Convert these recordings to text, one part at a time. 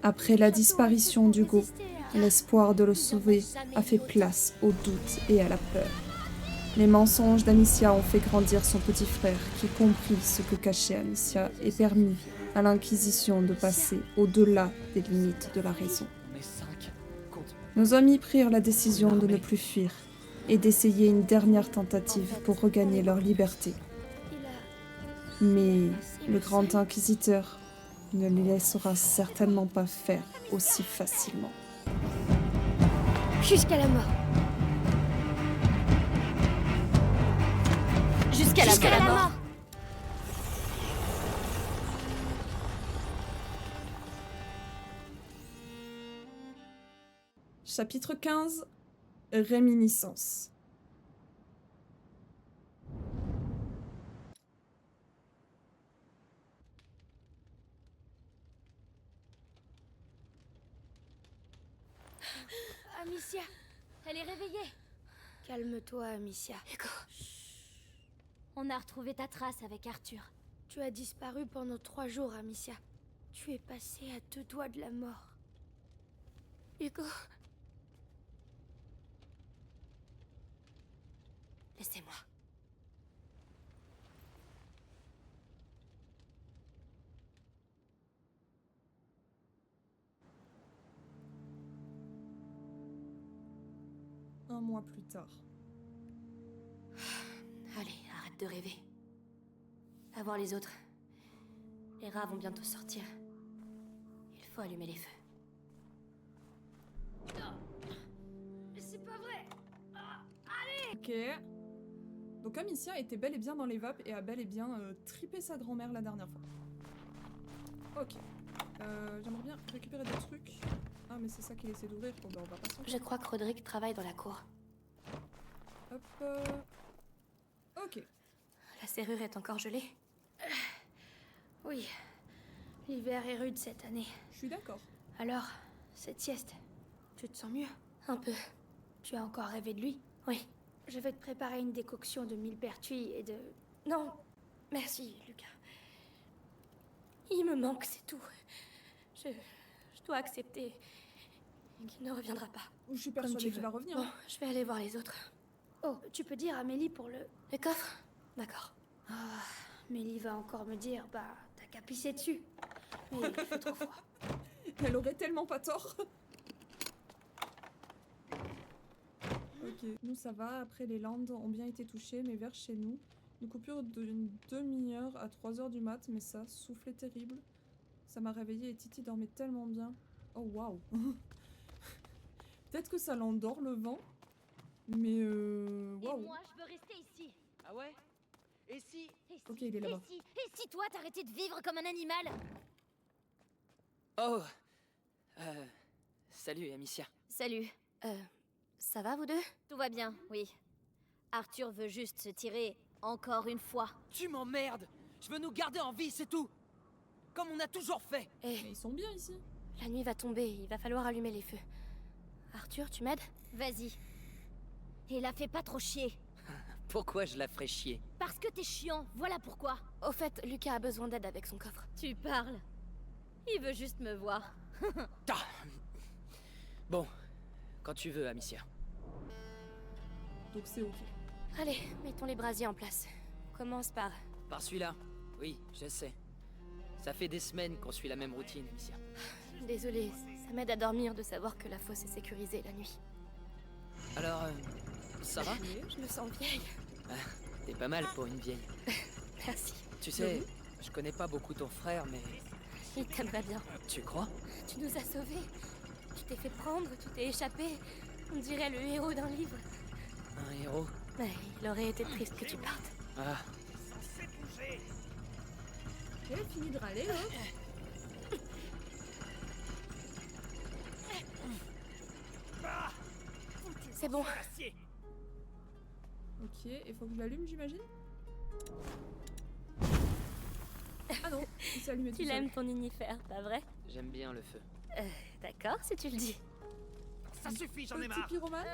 Après la disparition d'Hugo, l'espoir de le sauver a fait place au doute et à la peur. Les mensonges d'Amicia ont fait grandir son petit frère qui comprit ce que cachait Amicia et permit à l'Inquisition de passer au-delà des limites de la raison. Nos amis prirent la décision de ne plus fuir et d'essayer une dernière tentative pour regagner leur liberté. Mais le grand inquisiteur ne les laissera certainement pas faire aussi facilement. Jusqu'à la mort. Jusqu'à la mort. Chapitre 15 Réminiscence. Amicia, elle est réveillée. Calme-toi, Amicia. Hugo. On a retrouvé ta trace avec Arthur. Tu as disparu pendant 3 jours, Amicia. Tu es passée à 2 doigts de la mort. Hugo. Laissez-moi. Un mois plus tard. Allez, arrête de rêver. Va voir les autres. Les rats vont bientôt sortir. Il faut allumer les feux. Mais c'est pas vrai. Ok. Donc Amicia était bel et bien dans les vapes et a bel et bien tripé sa grand-mère la dernière fois. Ok. J'aimerais bien récupérer des trucs. Ah mais c'est ça qu'il essaie d'ouvrir. Bon bah on va pas s'en... Je crois que Roderick travaille dans la cour. Hop. Ok. La serrure est encore gelée. Oui. L'hiver est rude cette année. Je suis d'accord. Alors, cette sieste, tu te sens mieux? Un peu. Tu as encore rêvé de lui? Oui. Je vais te préparer une décoction de millepertuis et de... Non. Merci, Lucas. Il me manque, c'est tout. Je dois accepter qu'il ne reviendra pas. Je suis Comme persuadée tu qu'il veux. va revenir. Bon, je vais aller voir les autres. Oh, tu peux dire à Mélie pour le... Le coffre? D'accord. Mélie va encore me dire, bah, t'as qu'à pisser dessus. Mais il fait trop froid. Elle aurait tellement pas tort. Ok, nous ça va. Après, les Landes ont bien été touchées, mais vers chez nous, une coupure d'une demi-heure à 3h du mat, mais ça, soufflait terrible. Ça m'a réveillée et Titi dormait tellement bien. Oh waouh. Peut-être que ça l'endort le vent, mais Et waouh. moi, je veux rester ici. Ah ouais? Et si... Ok, il est là-bas. Et si toi, t'arrêtais de vivre comme un animal? Oh Salut, Amicia. Salut. Ça va, vous deux? Tout va bien, oui. Arthur veut juste se tirer encore une fois. Tu m'emmerdes! Je veux nous garder en vie, c'est tout! Comme on a toujours fait! Eh, Mais ils sont bien ici. la nuit va tomber, il va falloir allumer les feux. Arthur, tu m'aides? Vas-y. Et la fais pas trop chier. Pourquoi je la ferais chier? Parce que t'es chiant, voilà pourquoi. Au fait, Lucas a besoin d'aide avec son coffre. Tu parles. Il veut juste me voir. Ah. Bon, quand tu veux, Amicia. Donc c'est ok. Allez, mettons les brasiers en place. Commence par... Par celui-là? Oui, je sais. Ça fait des semaines qu'on suit la même routine, Amicia. Désolée, ça m'aide à dormir de savoir que la fosse est sécurisée la nuit. Alors, ça va? Je me sens vieille. T'es pas mal pour une vieille. Merci. Tu sais, je connais pas beaucoup ton frère, mais... Il t'aimerait bien. Tu crois? Tu nous as sauvés. Tu t'es fait prendre, tu t'es échappé. On dirait le héros d'un livre. Un héros? Mais il aurait été triste que tu partes. Ah, Elle a fini de râler, là. C'est bon. Ok, il faut que je l'allume, j'imagine. Ah non, il s'est allumé tout Tu seul. l'aimes ton univers, pas vrai? j'aime bien le feu. D'accord, si tu le dis. Ça suffit, j'en ai Petit marre. pyromane.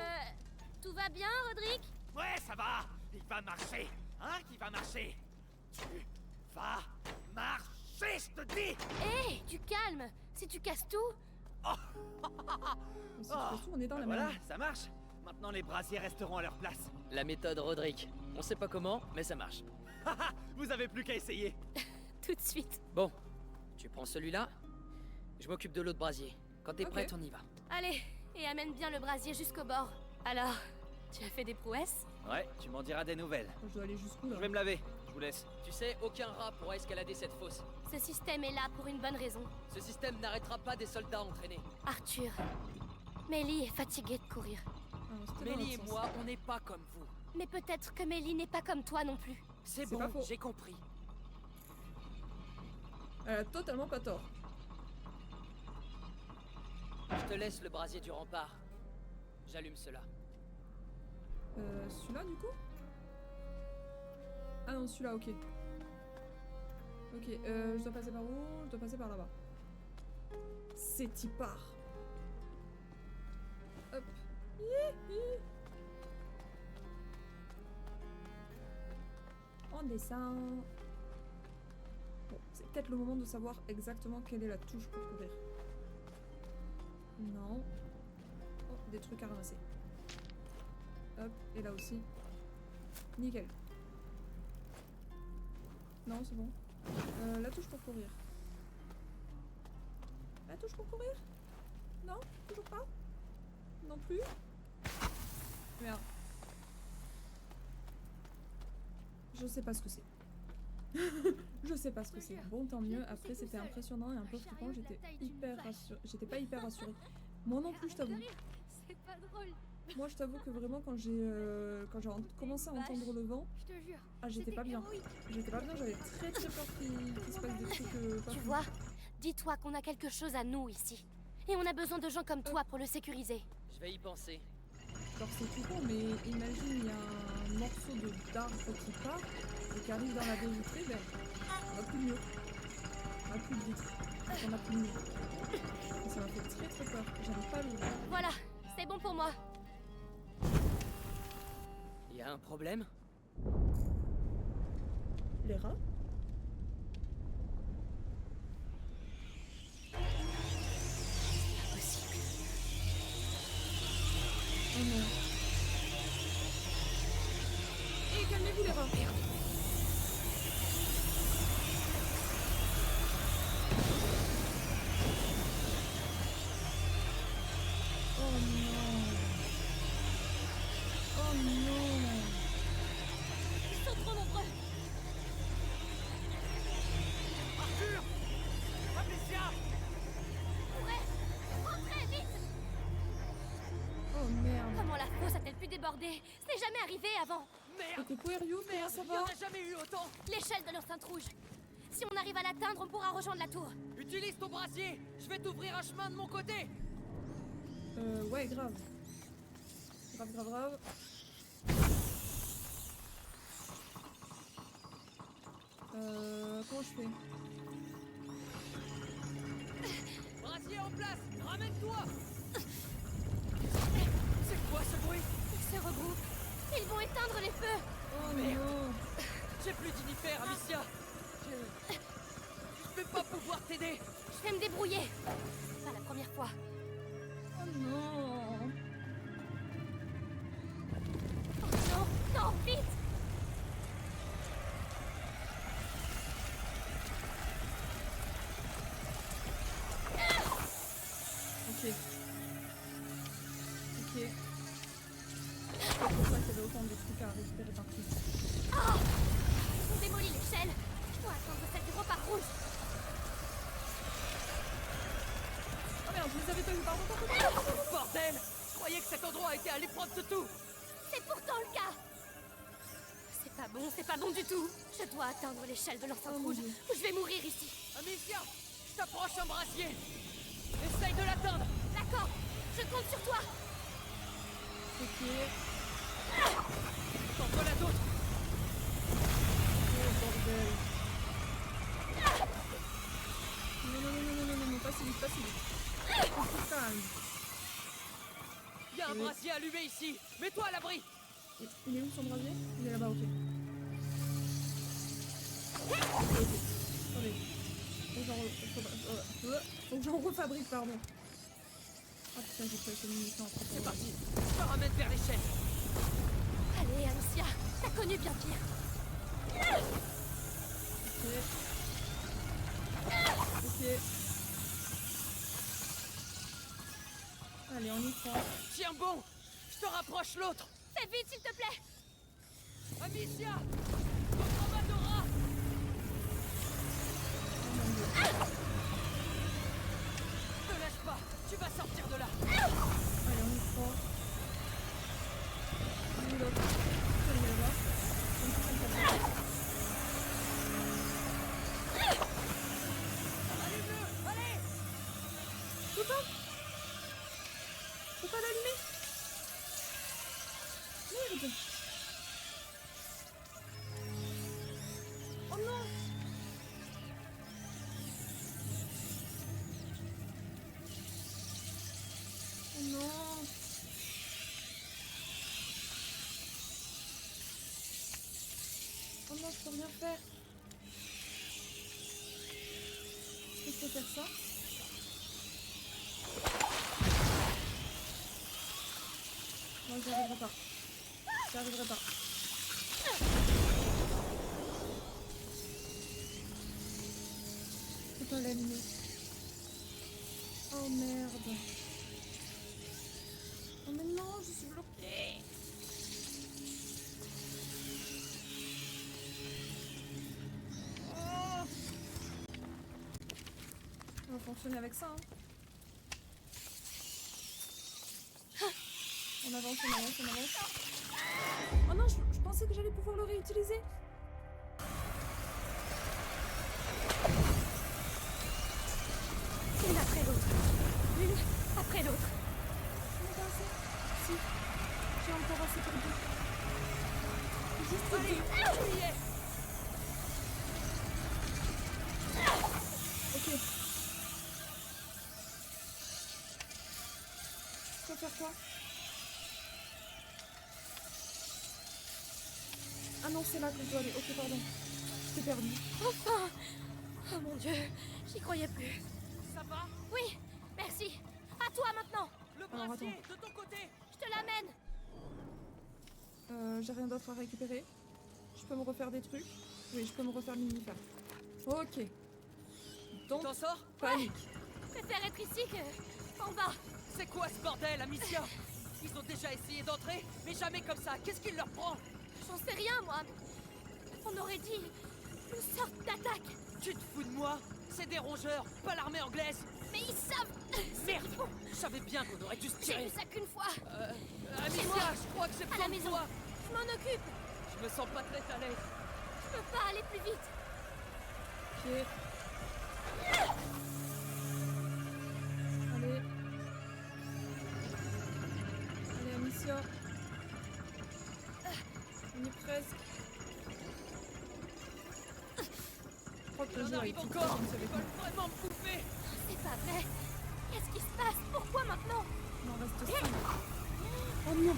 Tout va bien, Roderick? Ouais, ça va. Il va marcher. Hein, qui va marcher? Tu vas marcher, je te dis. Hé, du calme. Si tu casses tout, Mais si tu fais tout, on est dans la Voilà, merde. ça marche. Maintenant, les brasiers resteront à leur place. La méthode Roderick. On sait pas comment, mais ça marche. Haha, vous avez plus qu'à essayer. tout de suite. Bon, tu prends celui-là. Je m'occupe de l'autre brasier. Quand t'es Ok. prête, on y va. Allez, et amène bien le brasier jusqu'au bord. Alors, tu as fait des prouesses? Ouais, tu m'en diras des nouvelles. Je dois aller jusqu'où là? Je vais me laver. Je vous laisse. Tu sais, aucun rat pourra escalader cette fosse. Ce système est là pour une bonne raison. Ce système n'arrêtera pas des soldats entraînés. Arthur, Mélie est fatiguée de courir. Ah, c'était dans Mélie et l'autre moi, sens. on n'est pas comme vous. Mais peut-être que Mélie n'est pas comme toi non plus. C'est C'est pas bon, faux. j'ai compris. Elle a totalement pas tort. Je te laisse le brasier du rempart. J'allume cela. Celui-là du coup? Ah non, celui-là, ok. Ok, je dois passer par où? Je dois passer par là-bas. C'est y part. Hop. Hihi. On descend. Bon, c'est peut-être le moment de savoir exactement quelle est la touche pour courir. Non. Oh, des trucs à ramasser. Hop, et là aussi. Nickel. Non, c'est bon. La touche pour courir. La touche pour courir? Non? Toujours pas? Non plus? Merde. Je sais pas ce que c'est. Je sais pas ce que c'est. Bon, tant mieux. Après, c'était impressionnant et un peu flippant. J'étais hyper rassurée. J'étais pas hyper rassurée. Moi non plus, je t'avoue. C'est pas drôle. Moi, je t'avoue que vraiment, quand j'ai commencé à entendre le vent, Je te jure. ah, j'étais pas bien. J'étais pas bien. J'avais très très peur qu'il se passe des trucs pas Tu fous. vois, dis-toi qu'on a quelque chose à nous ici. Et on a besoin de gens comme toi pour le sécuriser. Je vais y penser. Alors c'est tout con, mais imagine il y a un morceau d'arbre qui part et qui arrive dans la baie vitrée, ben on n'a plus de mur. On n'a plus de vitre. On n'a plus de mur. Et ça m'a fait très très peur. J'arrive pas à l'ouvrir. Voilà, c'est bon pour moi. Il y a un problème? Les rats? Possible. Oh non. Et calmez-vous les rats. Oh non. Oh non. Ils sont trop nombreux. Arthur! Patricia! Courez, rentrez vite. Oh merde. Comment la fosse a-t-elle pu déborder? Ce n'est jamais arrivé avant. Merde! Ok, Puerio, comment ça Il y en va? a jamais eu autant! L'échelle de l'enceinte rouge. Si on arrive à l'atteindre, on pourra rejoindre la tour. Utilise ton brasier! Je vais t'ouvrir un chemin de mon côté! Ouais, grave. Grave, grave, grave. Comment je fais? Brasier en place! Ramène-toi! C'est quoi ce bruit? Ils se regroupent. Ils vont éteindre les feux. Oh Merde. non. J'ai plus d'inifère, Amicia! Je vais pas pouvoir t'aider! Je vais me débrouiller. Pas la première fois. Oh non. Oh non, non, vite. Ok. Ok. C'est pour ça qu'il y avait autant de trucs à récupérer partout. On démolit l'échelle. Je dois attendre celle du repas rouge. Oh merde, je les avais pas vus, pardon. Bordel! Je croyais que cet endroit était à l'épreuve de tout! C'est pourtant le cas. C'est pas bon du tout. Je dois atteindre l'échelle de l'enceinte Oh mon rouge Dieu. ou je vais mourir ici. Amicia! Je t'approche un brasier! Essaye de l'atteindre! D'accord, je compte sur toi. Ok. T'en voilà d'autres! Oh bordel. Non, non, non, non, non, non, non, pas si vite, pas si vite. On se calme. Il y a un Oui. brasier allumé ici! Mets-toi à l'abri! Il est où son brasier? Il est là-bas, ok. Ok. Attendez. Faut que j'en refabrique, pardon. Oh putain, j'ai pas été munitions après. C'est parti. Je te ramène vers les chaînes. Allez, Amicia, t'as connu bien pire. Ok. Allez, on y croit. Tiens bon. Je te rapproche l'autre. Fais vite, s'il te plaît. Amicia, notre Amadora. Oh mon dieu. Ne lâche pas. Tu vas sortir de là. Allez, on y croit. Où est l'autre? Je vais le voir. Comme ça, ça me fait peur. Allume-le. Allez. Je peux pas. Je peux pas l'allumer. Merde. Oh non. Oh non. Oh non, je peux rien faire. Est-ce que je peux faire ça? Non, j'y arriverai pas. J'y arriverai pas. Je peux pas l'allumer. Oh merde. Oh mais non, je suis bloquée. Oh. On va fonctionner avec ça, hein. On avance, on avance, on avance. Oh non, je pensais que j'allais pouvoir le réutiliser. Une après l'autre. Une après l'autre. Je n'ai pas assez. Si. J'ai encore assez pour deux. Juste Allez, deux. tu y es. Ok. Je peux faire quoi? Ah non, c'est là que je dois aller. Ok, pardon. Je t'ai perdu. Enfin. Oh mon Dieu, j'y croyais plus. Ça va? Oui, merci. À toi maintenant. Le Alors, brassier, de ton côté. Je te l'amène. J'ai rien d'autre à récupérer. Je peux me refaire des trucs. Oui, je peux me refaire l'univers. Ok. Tu Donc, t'en sors? panique. Je préfère être ici que en bas. C'est quoi ce bordel, Amicia? Ils ont déjà essayé d'entrer, mais jamais comme ça. Qu'est-ce qu'il leur prend? J'en sais rien, moi. On aurait dit une sorte d'attaque. Tu te fous de moi? C'est des rongeurs, pas l'armée anglaise. Mais ils savent. Merde! Je savais bien qu'on aurait dû se J'ai tirer. vu ça qu'une fois. Amicia, moi. je crois que j'ai À besoin la de maison. toi. Je m'en occupe. Je me sens pas très à l'aise. Je peux pas aller plus vite. Ok. Allez. Allez, Amicia. On y est presque. Je crois que le On jeu a arrive été encore. comme ça Ils avec veulent vraiment me bouffer. C'est pas vrai. Qu'est-ce qui se passe? Pourquoi maintenant? Il en reste 5. Oh non.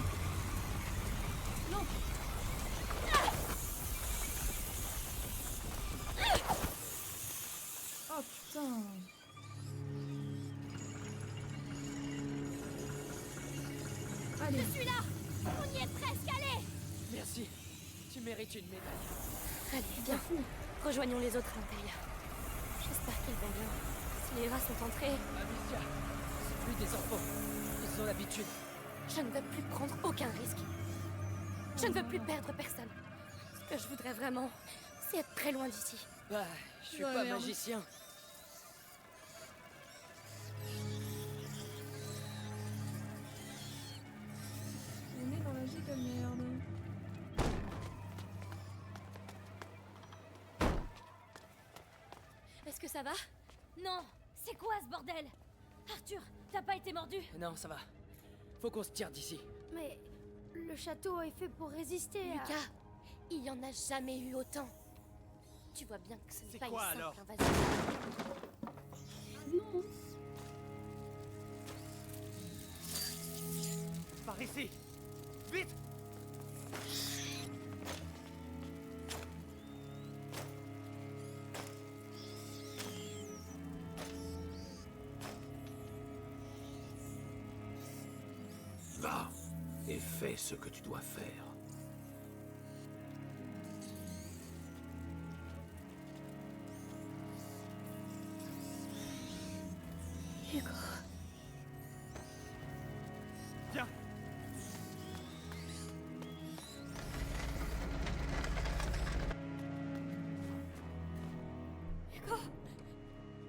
Non. Oh putain. Allez. Je suis là. On y est presque. Allez. Merci. Tu mérites une médaille. Allez, viens. Rejoignons les autres à l'intérieur. J'espère qu'ils vont bien. Si les rats sont entrés, Amicia, c'est plus des enfants. Ils ont l'habitude. je ne veux plus prendre aucun risque. Je ne veux plus perdre personne. Ce que je voudrais vraiment, c'est être très loin d'ici. Bah, je suis Ouais, pas merde. magicien. On est dans la giga merde. Est-ce que ça va? Non. C'est quoi ce bordel? Arthur, t'as pas été mordu? Non, ça va. Faut qu'on se tire d'ici. Mais le château est fait pour résister à... Lucas, il y en a jamais eu autant. Tu vois bien que ce n'est C'est pas une quoi, simple alors? invasion. Non. Par ici. Vite. fais ce que tu dois faire. Hugo. Viens. Hugo.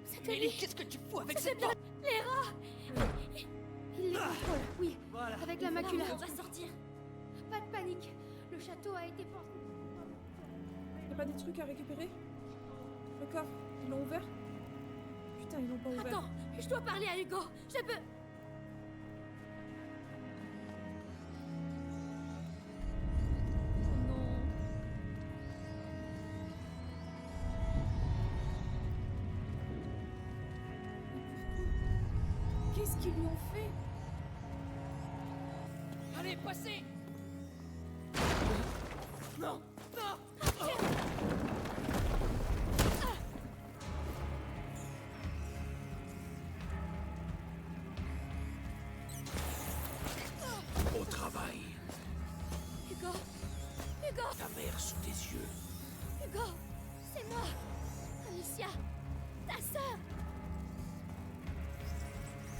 C'était Mélie, lui. qu'est-ce que tu fous avec C'est cette bien. porte? Les rats. Il les contrôle, oui. Voilà. Avec la macula. On va sortir. Pas de panique. Le château a été porté. Y'a pas des trucs à récupérer? Le coffre, ils l'ont ouvert? Putain, ils l'ont pas ouvert. Attends, je dois parler à Hugo. Je peux... Oh non. Qu'est-ce qu'ils lui ont fait? Allez, passez! Non! Non! Au travail, Hugo. Hugo. ta mère sous tes yeux. Hugo. C'est moi. Amicia. Ta sœur.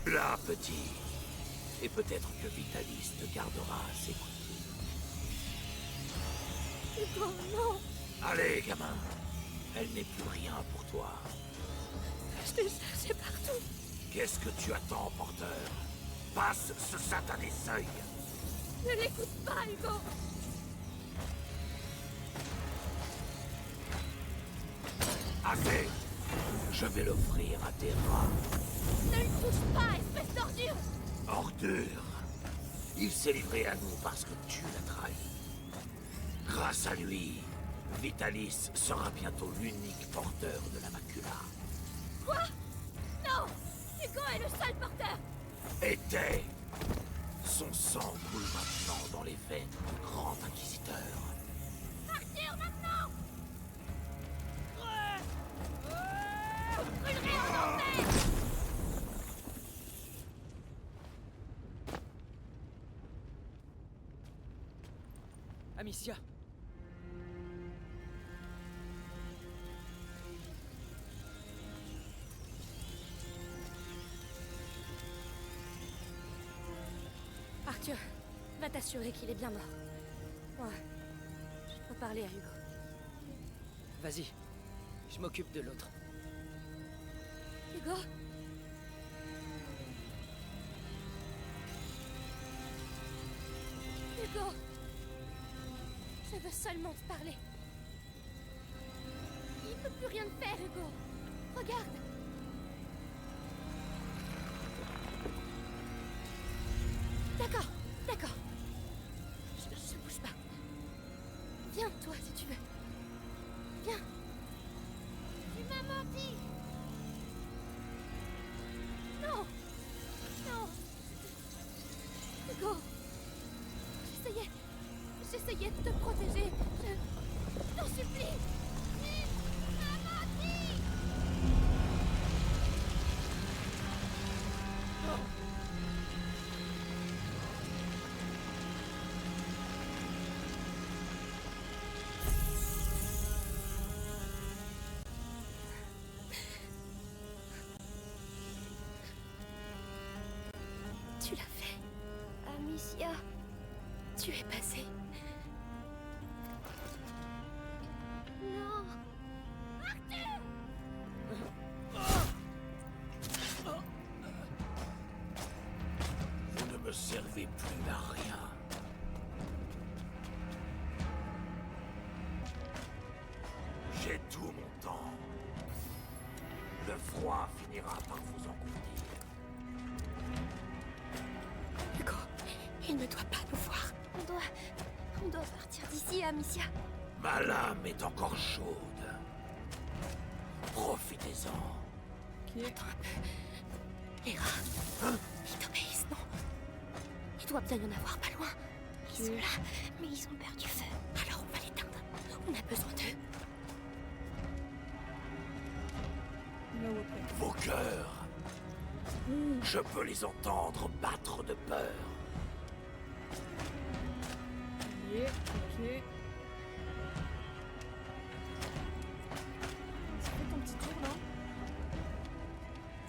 Là, petit. Et peut-être que Vitalis te gardera à ses côtés. Hugo, non. Allez, gamin. Elle n'est plus rien pour toi. Je t'ai cherché partout. Qu'est-ce que tu attends, porteur? Passe ce satané seuil. Ne l'écoute pas, Hugo. Assez. Je vais l'offrir à tes rats. Ne le touche pas, espèce d'ordure. Ordure. Il s'est livré à nous parce que tu l'as trahi. Grâce à lui, Vitalis sera bientôt l'unique porteur de la macula. Quoi? Non. Hugo est le seul porteur. Était. Son sang coule maintenant dans les veines du grand inquisiteur. Arthur, maintenant. Vous brûlerez en enfer. Amicia! Arthur, va t'assurer qu'il est bien mort. Moi, je dois parler à Hugo. Vas-y, je m'occupe de l'autre. Hugo? Hugo? Je veux seulement te parler. Il peut plus rien te faire, Hugo. Regarde. D'accord, d'accord. Je bouge pas. Viens, toi, si tu veux. Viens. Tu m'as menti. Non. Non. Hugo. J'essayais de te protéger. Je t'en supplie. Tu m'as menti. Tu l'as fait. Amicia. Tu es passé. Non. Arthur! Vous ne me servez plus à rien. J'ai tout mon temps. Le froid finira par vous engloutir. Hugo, il ne doit pas nous voir. On doit partir d'ici, Amicia. Ma lame est encore chaude. Profitez-en. Attends un peu. Les rats. Ils t'obéissent, non? Il doit bien y en avoir pas loin. Ils sont là, mais ils ont perdu feu. Alors on va l'éteindre. On a besoin d'eux. Là-haut après. Vos cœurs. Je peux les entendre battre de peur. ok. Ça fait ton petit tour là.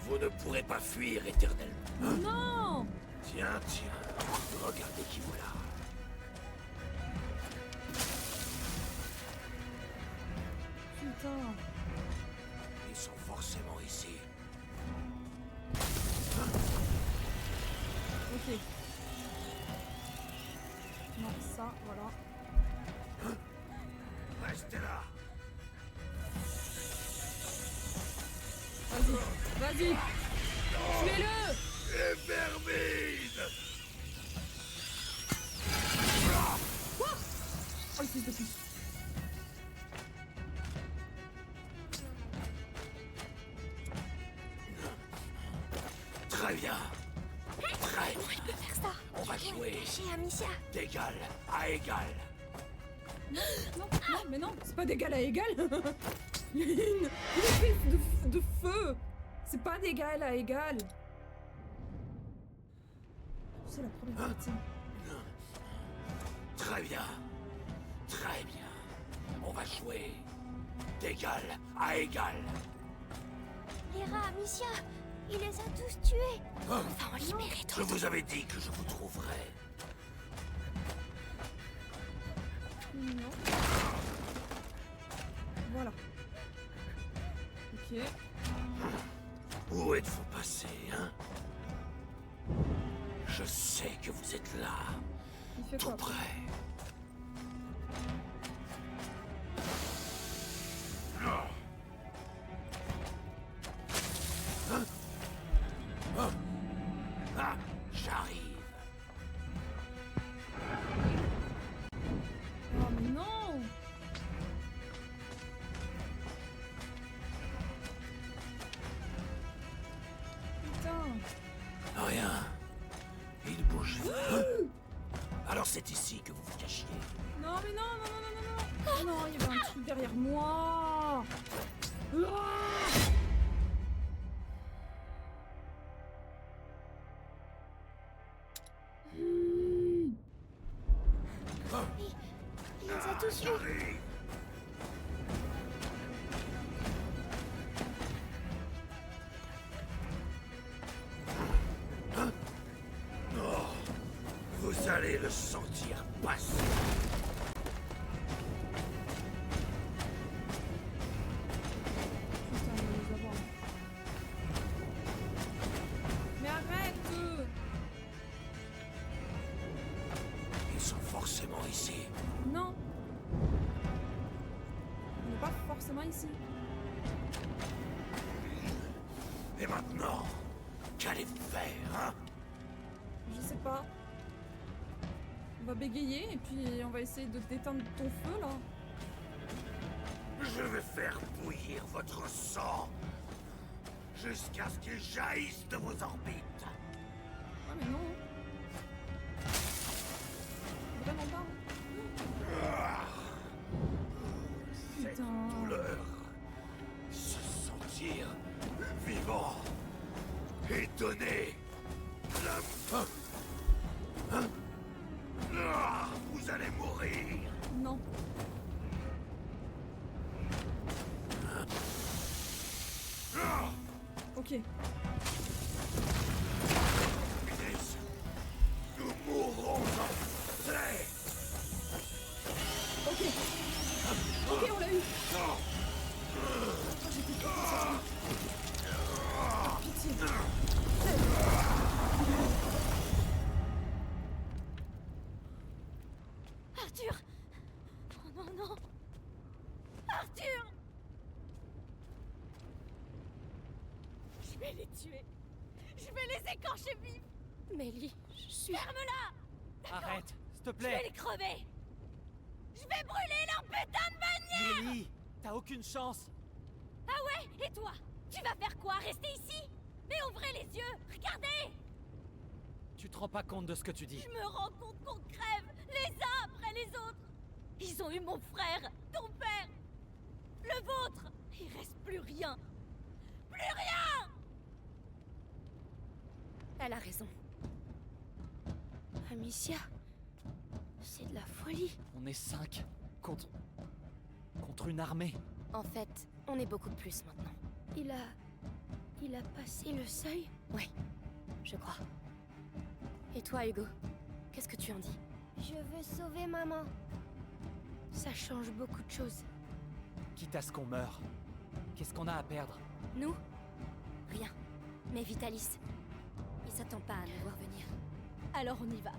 Vous ne pourrez pas fuir éternellement. Non! Tiens, regardez qui voilà. Putain. Ils sont forcément ici. Ok. Non, ça, voilà. Restez là. Vas-y! Tuez-le! Les vermines! Oh, le fils de pute. Très bien. Très Comment il bien. peut faire ça? On va jouer Caché Amicia. d'égal à égal. Non, mais non, c'est pas d'égal à égal. Il y a une épée de feu. C'est pas d'égal à égal. C'est la première partie. Très bien. Très bien. On va jouer d'égal à égal. Lyra, Amicia, il les a tous tués. On va en libérer Je d'autres. vous avais dit que je vous trouverais. Non. Voilà. Ok. Où êtes-vous passé, hein? Je sais que vous êtes là, Il fait tout quoi? près. Ah, j'arrive. Oh mais non! Putain! Rien. Il bouge. Alors c'est ici que vous vous cachiez. Non mais non, non, non, non, non, non! Oh non, il y avait un truc derrière moi! Ah! Il les a tous tués. J'arrive. Oh, vous allez le sentir passer. Putain, il va nous avoir. Mais arrête! Ils sont forcément ici. Non! On n'est pas forcément ici. Et maintenant, qu'allez-vous faire, hein? Je sais pas. On va bégayer et puis on va essayer de déteindre ton feu là. Je vais faire bouillir votre sang jusqu'à ce qu'il jaillisse de vos orbites. Ah mais non. Vraiment pas. Cette Putain. douleur, se sentir vivant et donner la... Hein? Ah, vous allez mourir. Non. Ah, Ok. Chris, nous mourrons en paix. Ok. Ok, on l'a eu. Non. Oh, j'ai plus pitié. Arthur! Oh non, non! Arthur! Je vais les tuer! Je vais les écorcher vifs! Mélie, je suis... Ferme-la! Arrête, s'il te Je vais plaît. les crever! Je vais brûler leur putain de bannière! Mélie, t'as aucune chance. Ah ouais? Et toi? Tu vas faire quoi? Rester ici? Mais ouvrez les yeux! Regardez! Tu te rends pas compte de ce que tu dis. Je me rends compte qu'on crève les uns après les autres. Ils ont eu mon frère, ton père, le vôtre. Il reste plus rien. Plus rien! Elle a raison. Amicia, C'est de la folie. On est 5 contre une armée. En fait, on est beaucoup plus maintenant. Il a passé le seuil? Ouais, je crois. Et toi, Hugo? Qu'est-ce que tu en dis? Je veux sauver maman. Ça change beaucoup de choses. Quitte à ce qu'on meure. Qu'est-ce qu'on a à perdre? Nous? Rien. Mais Vitalis, il s'attend pas à nous voir venir. Alors on y va.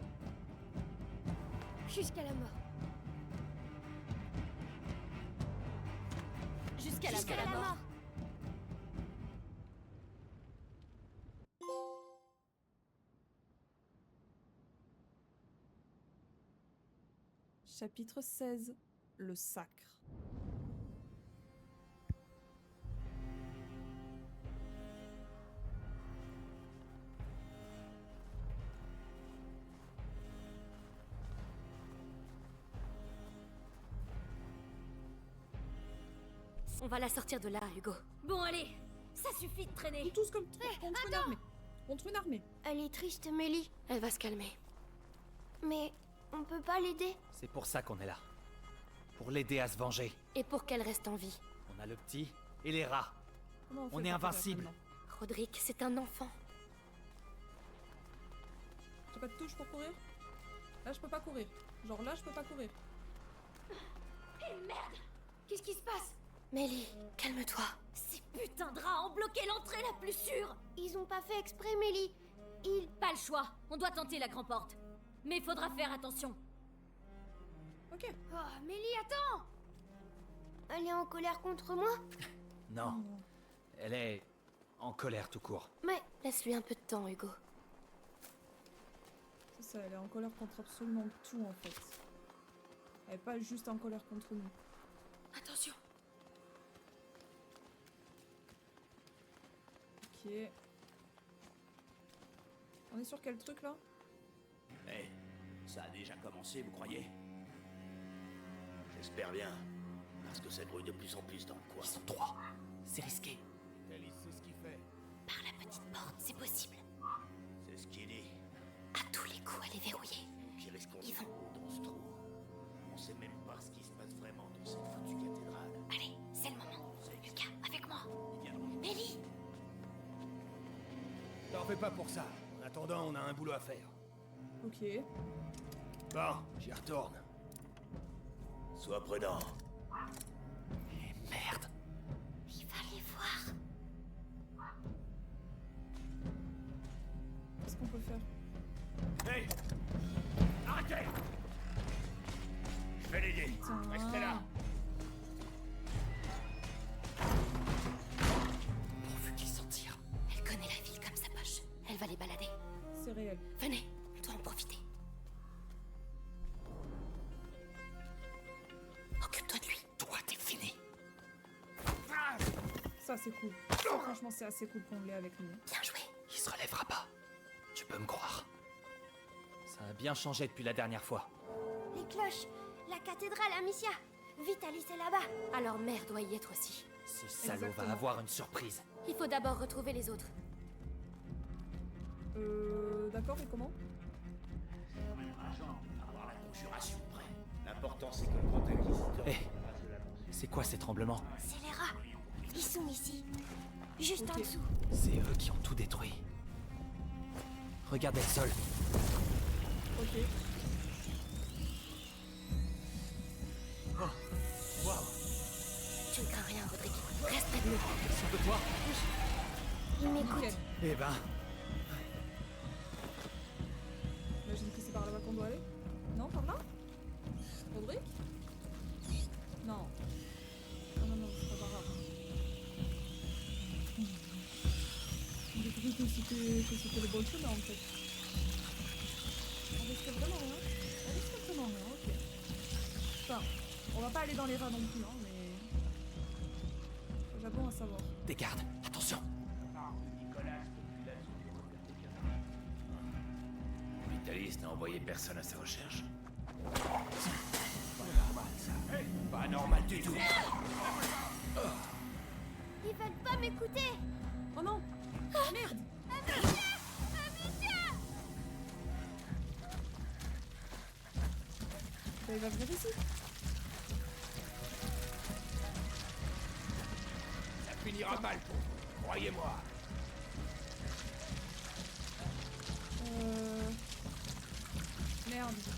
Jusqu'à la mort. Jusqu'à la Jusqu'à la mort. mort. Chapitre 16. Le sacre. On va la sortir de là, Hugo. Bon, allez, ça suffit de traîner. Tous comme contre une armée. Contre une armée. Elle est triste, Mélie. Elle va se calmer. Mais on peut pas l'aider. C'est pour ça qu'on est là. Pour l'aider à se venger. Et pour qu'elle reste en vie. On a le petit et les rats. Comment fait On est pour invincible. faire ça, Roderick, c'est un enfant. maintenant? J'ai pas de touche pour courir. Là, je peux pas courir. Genre là, je peux pas courir. Qu'est-ce qui se passe? Mélie, calme-toi. Ces putains de rats ont bloqué l'entrée la plus sûre. Ils ont pas fait exprès, Mélie. Pas le choix. On doit tenter la grande porte. Mais faudra faire attention. Ok. Oh, Mélie, attends! Elle est en colère contre moi? Non. Elle est en colère tout court. Mais laisse-lui un peu de temps, Hugo. C'est ça, elle est en colère contre absolument tout en fait. Elle est pas juste en colère contre nous. Attention. Ok. On est sur quel truc là? Mais ça a déjà commencé, vous croyez? J'espère bien. Parce que ça grouille de plus en plus dans le coin. Ils sont 3. C'est risqué. Vitalis sait ce qu'il fait. Par la petite porte, c'est possible. C'est ce qu'il dit. À tous les coups, elle est verrouillée. Qui risquons Ils vont- dans ce trou. On sait même pas ce qui se passe vraiment dans cette foutue cathédrale. Allez, c'est le moment. Lucas, avec moi. Ils viendront. Mélie. T'en fais pas pour ça. En attendant, on a un boulot à faire. Ok. Bon, j'y retourne. Sois prudent. Merde. Il va les voir. Qu'est-ce qu'on peut faire? Hey! Arrêtez! Je vais l'aider. Putain. Restez là. Pourvu qu'ils s'en tirent. Elle connaît la ville comme sa poche. Elle va les balader. C'est réel. Venez, on doit en profiter. Occupe-toi de lui. Toi, t'es fini. Ça, c'est cool. Ça, franchement, c'est assez cool qu'on l'ait avec nous. Bien joué. Il se relèvera pas. Tu peux me croire. Ça a bien changé depuis la dernière fois. Les cloches. La cathédrale, Amicia. Vitalis est là-bas. Alors mère doit y être aussi. Ce salaud Exactement. va avoir une surprise. Il faut d'abord retrouver les autres. D'accord, et comment? Avoir la conjuration prêt. L'important, c'est que le grand inquisiteur... Hé, c'est quoi ces tremblements? C'est les rats. Ils sont ici. Juste en Ok. dessous. C'est eux qui ont tout détruit. Regardez le sol. Ok. Waouh. Tu ne crains rien, Roderick. Reste près de nous. Sur de toi. Ils m'écoutent. Nickel. Eh ben, J'imagine que c'est par là-bas qu'on doit aller. Non, par là? Roderick? Non. Non, c'est pas par là. J'ai cru que c'était le bon chemin en fait. On risque vraiment rien. On risque vraiment rien, ok. Enfin, on va pas aller dans les rats non plus, hein, mais... J'ai bon à savoir. des gardes. Attention. Vitalis n'a envoyé personne à sa recherche. Pas normal du tout. Ils veulent pas m'écouter. Oh non! Merde! j'arrive à venir ici. Ça finira mal pour vous, croyez-moi.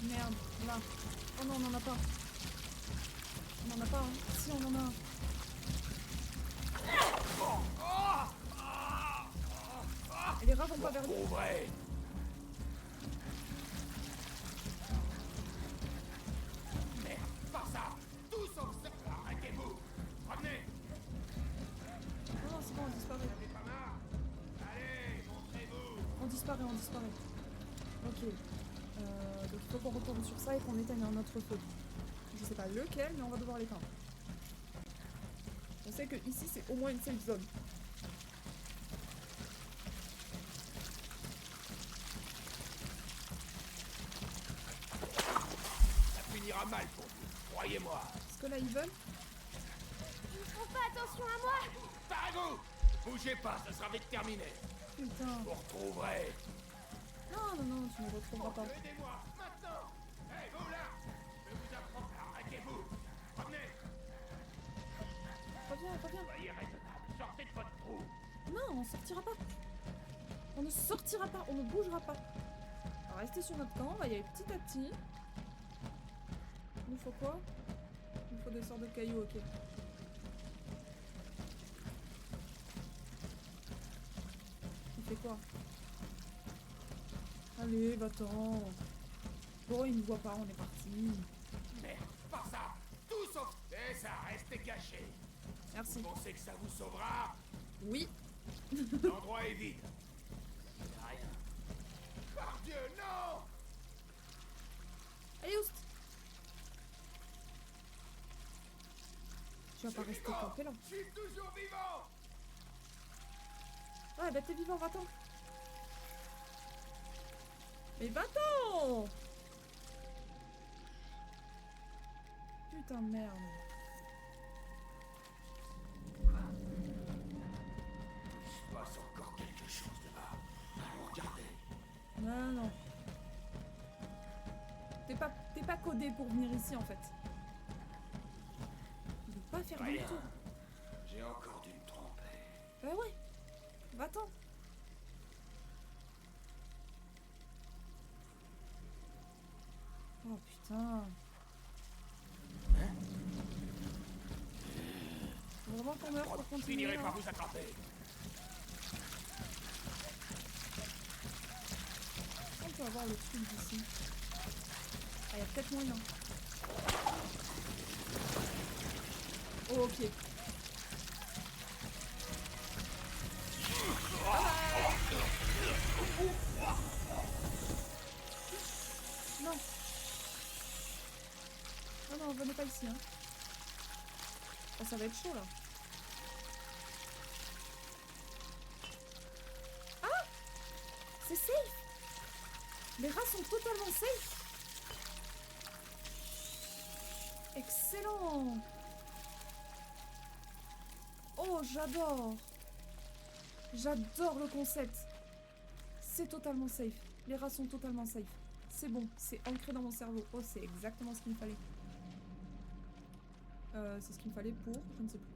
Merde, là. Oh non, on en a pas. On en a pas, hein. Si, on en a un. Et les rats vont pas vers nous. Ouvrez. Merde, pas ça. Tous sauf ça. Arrêtez-vous. Revenez. Non, c'est bon, on disparaît. Vous avez pas marre? Allez, montrez-vous. On disparaît. Ok. Donc il faut qu'on retourne sur ça et qu'on éteigne un autre feu. Je sais pas lequel, mais on va devoir l'éteindre. On sait que ici c'est au moins une safe zone. Ça finira mal pour vous, croyez-moi. Est-ce que là ils veulent? Ils font pas attention à moi. Parez-vous. Bougez pas, ça sera vite terminé. Putain. Vous retrouverez. Non, tu ne retrouveras pas. Aidez-moi, maintenant. Hé, vous là. Je vais vous apprendre. Arrêtez-vous. Revenez. Reviens. Soyez raisonnable. Sortez de votre trou. Non, on sortira pas. On ne sortira pas, on ne bougera pas. On va rester sur notre camp, on va y aller petit à petit. Il nous faut quoi? Il nous faut des sortes de cailloux, ok. Il fait quoi? Allez, va-t'en. Bon, il nous voit pas, on est parti. Merde, pas ça. Tout sauf. Et ça, restez cachés. Merci. Vous pensez que ça vous sauvera? Oui. L'endroit est vide. Rien. Par Dieu, non! Allez, oust. Tu vas pas rester campé là. Je suis toujours vivant! Ouais, bah t'es vivant, va-t'en. Mais va-t'en! Putain de merde. Il se passe encore quelque chose là-bas. Alors regardez. Non. T'es pas codé pour venir ici en fait. Il veut pas faire Rien. demi-tour. J'ai encore dû me tromper. Bah ouais. Va-t'en. Oh putain. Faut vraiment qu'on meurt pour Vous continuer. finirez hein. par vous attraper. On peut avoir le truc d'ici. Ah, il y a peut-être moyen. Oh, ok. Non. Non, venez pas ici, hein. Oh, ça va être chaud, là. Ah! C'est safe! Les rats sont totalement safe! Excellent! Oh, j'adore! J'adore le concept! C'est totalement safe. Les rats sont totalement safe. C'est bon, c'est ancré dans mon cerveau. Oh, c'est exactement ce qu'il me fallait. C'est ce qu'il me fallait pour... Je ne sais plus.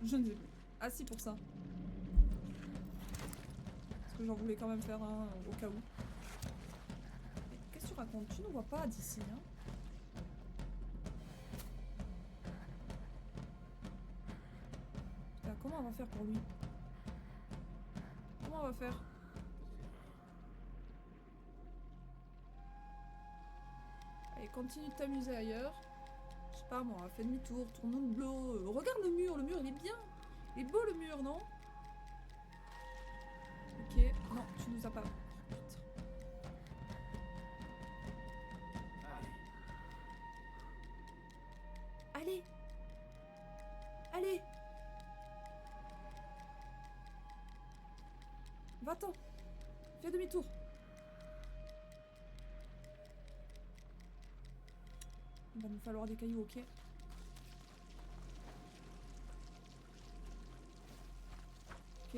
Je ne sais plus. Ah si, pour ça. Parce que j'en voulais quand même faire un au cas où. Mais qu'est-ce que tu racontes? Tu ne vois pas d'ici, hein? Putain, comment on va faire pour lui? Comment on va faire? Allez, continue de t'amuser ailleurs. Je sais pas moi, fais demi-tour, tourne le bleu. Regarde le mur il est bien. Il est beau le mur, non? Ok, non, tu nous as pas... Oh, putain. Allez! Allez! Va-t'en! Fais demi-tour! Il va nous falloir des cailloux, ok? Ok.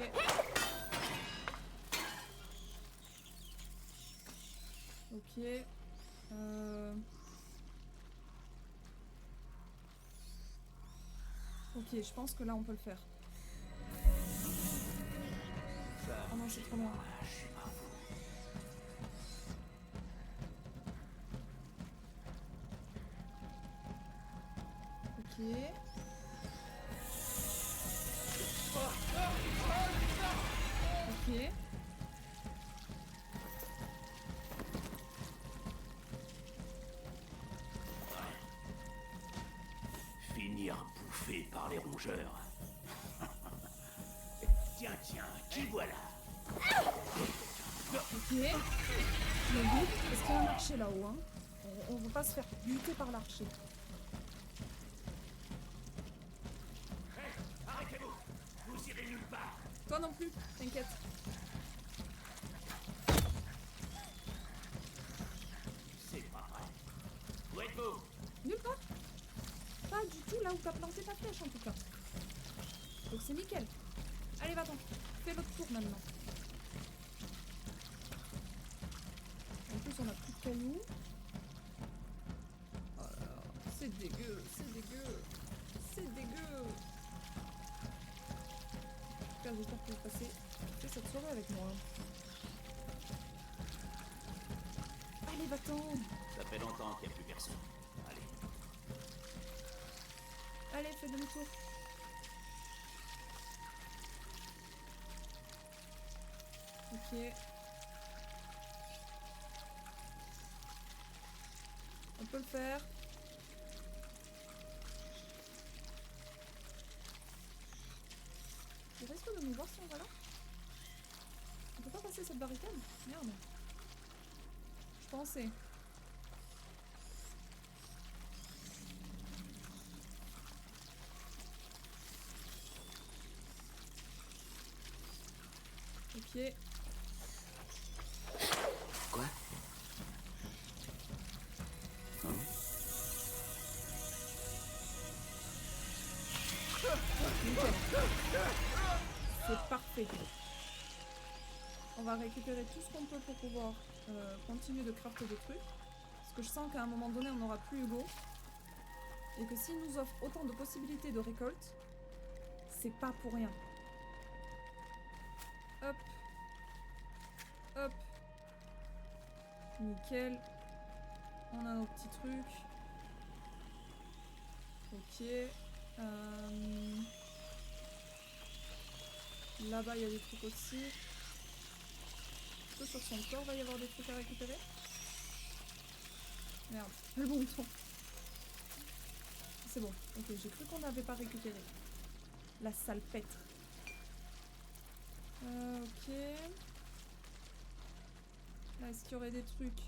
Ok. Ok, je pense que là on peut le faire. Oh non, c'est trop loin. Ok. Ok. Finir bouffé par les rongeurs. Tiens, tiens, qui voilà? Ok. Le but, est-ce qu'il y a un archer là-haut, hein? On veut pas se faire buter par l'archer. Arrêtez-vous! Vous irez nulle part! Toi non plus, t'inquiète. C'est pas vrai. Où êtes-vous? Nulle part. Pas du tout là où t'as planté ta flèche en tout cas. Donc c'est nickel. Allez, va-t'en. Fais l'autre tour maintenant. En plus, on a plus de cailloux. Oh là là, c'est dégueu, c'est dégueu. C'est dégueu. En tout cas, j'espère que vous passez cette soirée avec moi. Allez, va-t'en. Ça fait longtemps qu'il n'y a plus personne. Allez. Allez, fais demi-tour. Ok. On peut le faire. Il risque de nous voir si on va là. On peut pas passer cette barricade? Merde. Je pensais. Ok. Quoi? C'est parfait. On va récupérer tout ce qu'on peut pour pouvoir continuer de crafter des trucs. Parce que je sens qu'à un moment donné, on n'aura plus Hugo. Et que s'il nous offre autant de possibilités de récolte, c'est pas pour rien. Hop. Hop. Nickel. On a nos petits trucs. Ok. Là-bas, il y a des trucs aussi. Est-ce que sur son corps, va y avoir des trucs à récupérer? Merde, le bon bouton. C'est bon. Ok, j'ai cru qu'on n'avait pas récupéré. La salpêtre. Ok. Là, est-ce qu'il y aurait des trucs?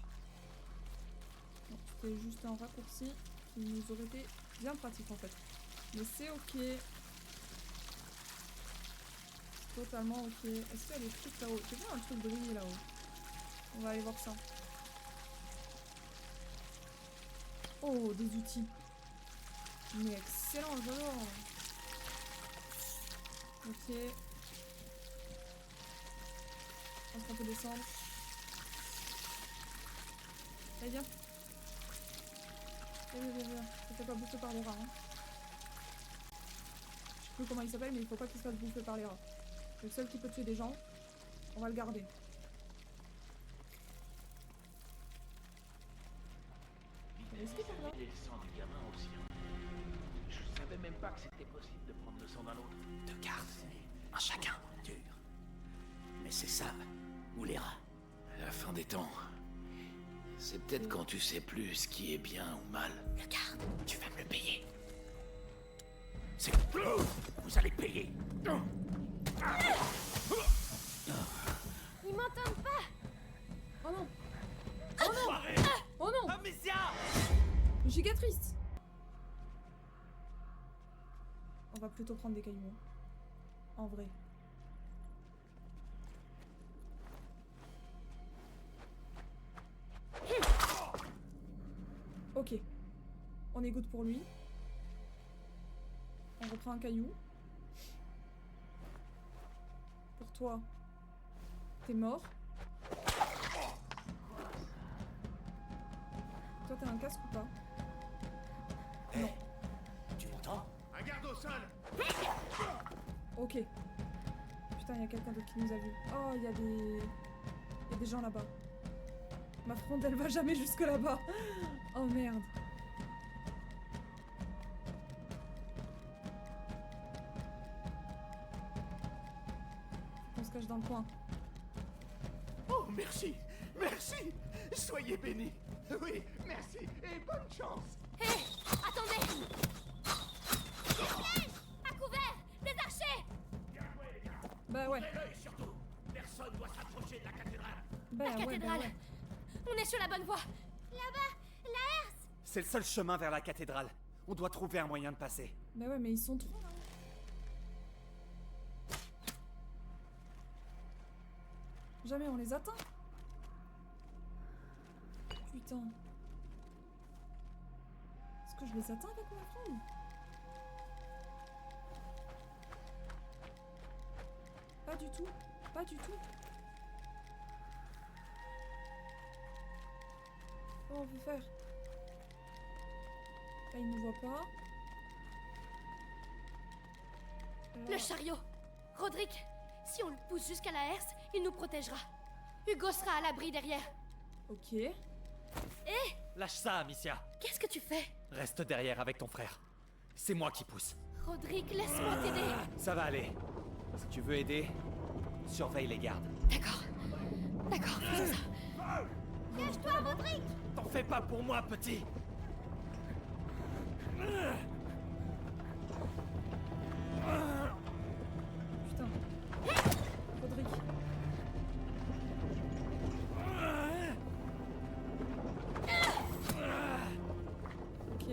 Non, c'était juste un raccourci qui nous aurait été bien pratique en fait. Mais c'est ok. Totalement ok. Est-ce qu'il y a des trucs là-haut? J'ai vu un truc briller là-haut. On va aller voir ça. Oh, des outils. Mais excellent, j'adore. Ok. Est-ce qu'on peut descendre? Allez, viens. Viens. Ça fait pas bouffer par les rats. Hein. Je sais plus comment il s'appelle, mais il faut pas qu'il se fasse bouffer par les rats. C'est le seul qui peut tuer des gens. On va le garder. Est-ce qu'il est là? Le sang du gamin aussi. Je savais même pas que c'était possible de prendre le sang d'un autre. 2 cartes, un chacun. Dur. Mais c'est ça, ou les rats. La fin des temps. C'est peut-être quand tu sais plus ce qui est bien ou mal. Le garde. Tu vas me le payer. C'est... Vous allez payer. Ils m'entendent pas. Oh non! Oh non! Oh non! Amicia! Giga triste! On va plutôt prendre des cailloux. En vrai. Ok. On est good pour lui. On reprend un caillou. Pour toi. T'es mort. Toi, t'as un casque ou pas? Non. Tu m'entends? Un gardos! Ok. Putain, il y a quelqu'un d'autre qui nous a vus. Oh, il y a des gens là-bas. Ma fronde, elle va jamais jusque là-bas. Oh merde. On se cache dans le coin. Oh, merci. Merci. Soyez bénis. Oui, merci. Et bonne chance. Hé, attendez. À couvert, des archers. Bah ouais. L'œil surtout. Personne doit s'approcher de la cathédrale. Bah La ouais, cathédrale. bah ouais. On est sur la bonne voie. Là-bas, la herse. C'est le seul chemin vers la cathédrale. On doit trouver un moyen de passer. Bah ouais, mais ils sont trop là. Jamais on les atteint. Putain. Est-ce que je les atteins avec ma fronde? Pas du tout. Pas du tout. Comment on peut faire? Là, il ne voit pas. Là. Le chariot. Roderick, si on le pousse jusqu'à la herse, il nous protégera. Hugo sera à l'abri derrière. Ok. Lâche ça, Amicia. Qu'est-ce que tu fais? Reste derrière avec ton frère. C'est moi qui pousse. Roderick, laisse-moi t'aider. Ça va aller. Si tu veux aider, surveille les gardes. D'accord. D'accord, faisons ça. Cache-toi, Roderick. T'en fais pas pour moi, petit. Putain. Roderick. Ok.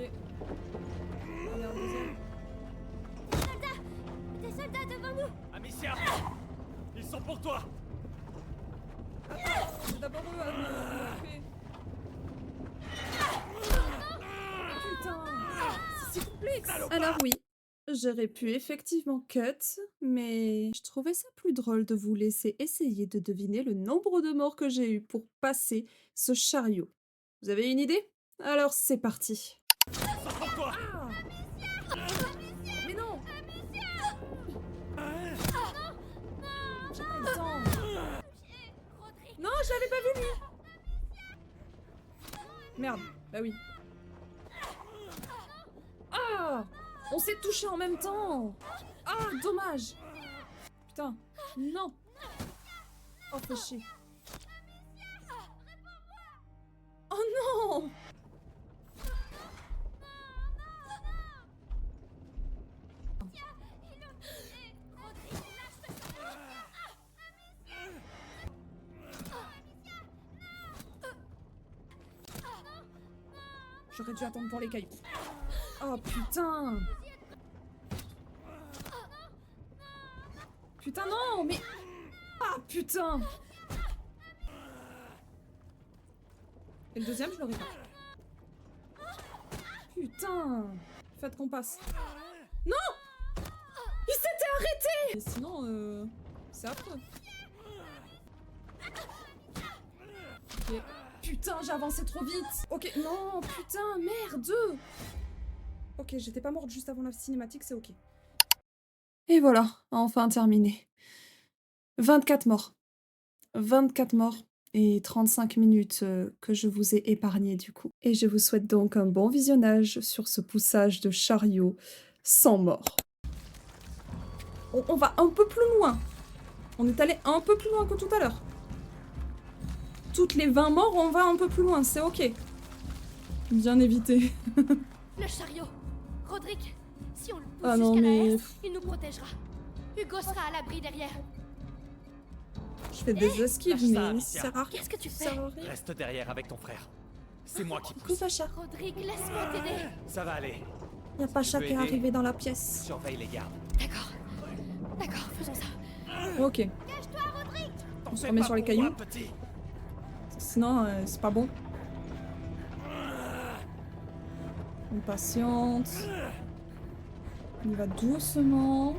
On est en deuxième. Des soldats devant nous. Amicia, ils sont pour toi. C'est d'abord eux à me taper. Putain. C'est si complexe. Alors oui. J'aurais pu effectivement cut, mais je trouvais ça plus drôle de vous laisser essayer de deviner le nombre de morts que j'ai eu pour passer ce chariot. Vous avez une idée? Alors c'est parti. Ils sont pour toi. Mais non! J'ai pas eu le temps. Non, je l'avais pas vu lui! Merde, bah oui. Ah! On s'est touché en même temps! Ah, dommage! Putain, non! Oh, fais chier. Oh non! J'aurais dû attendre pour les cailloux. Oh putain! Putain non, mais... Ah putain! Et le deuxième, je l'aurais pas. Putain! Faites qu'on passe. Non! Il s'était arrêté! Et sinon, c'est affreux. Ok. Putain, j'ai avancé trop vite! Ok, non, putain, merde! Ok, j'étais pas morte juste avant la cinématique, c'est ok. Et voilà, enfin terminé. 24 morts. 24 morts et 35 minutes que je vous ai épargné du coup. Et je vous souhaite donc un bon visionnage sur ce poussage de chariot sans mort. On va un peu plus loin. On est allé un peu plus loin que tout à l'heure. Toutes les 20 morts, on va un peu plus loin, c'est ok. Bien évité. Le chariot. Roderick, si on le pousse Ah non, jusqu'à mais... la herse, il nous protégera. Hugo sera à l'abri derrière. Je fais des esquives, lâche ça, mais ça Amicia. sert à rien. Qu'est-ce que tu Ça fais? sert à rien. Reste derrière avec ton frère. C'est moi qui Coucou pousse. Pacha. Roderick, laisse-moi t'aider. Ça va aller. Y a Pacha Tu veux qui est aider? arrivé dans la pièce. Surveille les gardes. D'accord. D'accord, faisons ça. Ok. Cache-toi, Roderick. T'en se fais remet pas sur les pour cailloux. moi, petit. Sinon, c'est pas bon. On patiente. On y va doucement.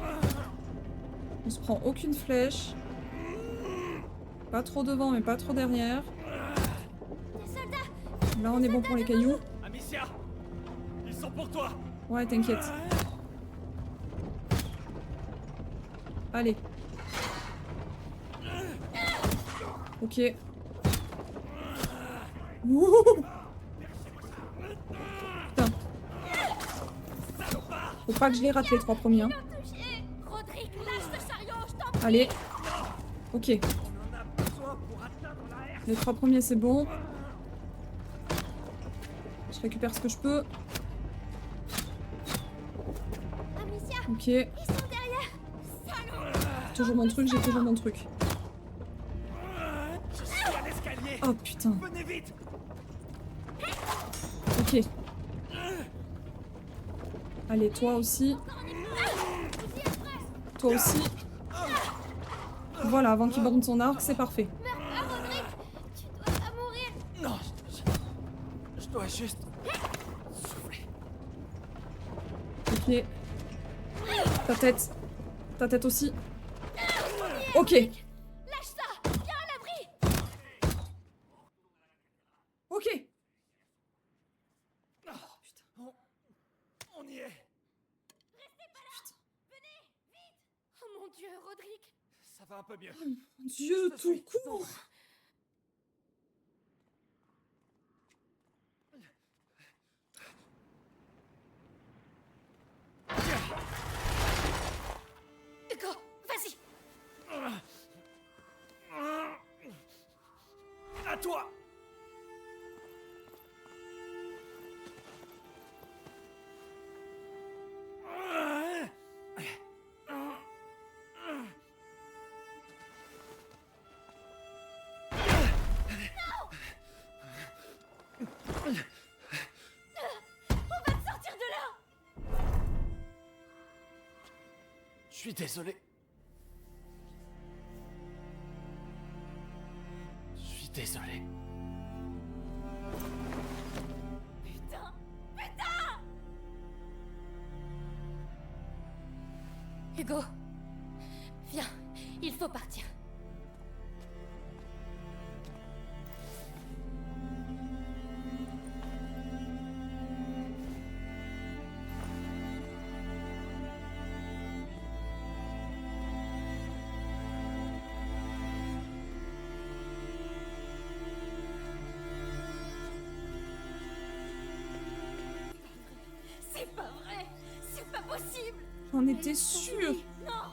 On se prend aucune flèche. Pas trop devant, mais pas trop derrière. Des soldats. Là, on est bon pour les cailloux. Amicia, ils sont pour toi. Ouais, t'inquiète. Allez. Ok. Ouh. Putain. Faut pas que je les rate les 3 premiers. Hein. Rodrigue, lâche le chariot, je t'en prie. Allez. Ok. Les 3 premiers, c'est bon. Je récupère ce que je peux. Amicia, Ok. ils sont derrière. Salaud. Toujours mon truc, j'ai toujours mon truc. Je suis à l'escalier. Oh putain. Venez vite. Ok. Allez, toi aussi. Toi aussi. Voilà, avant qu'il bande son arc, c'est parfait. Meurs pas, Rodrigue. Tu dois pas mourir. Non, je dois juste souffler. Ok. Ta tête. Ta tête aussi. Ok. Lâche ça. Viens à l'abri. Ok. Oh, putain. On y est. Oh mon Dieu, Rodrigue. Ça va un peu mieux. Dieu, Je te tout suis. court. Hugo, vas-y. À toi. On va te sortir de là. Je suis désolé. Je suis désolé. Putain. Putain. Hugo, viens. Il faut partir. C'est pas vrai. C'est pas possible. J'en étais sûre. Non.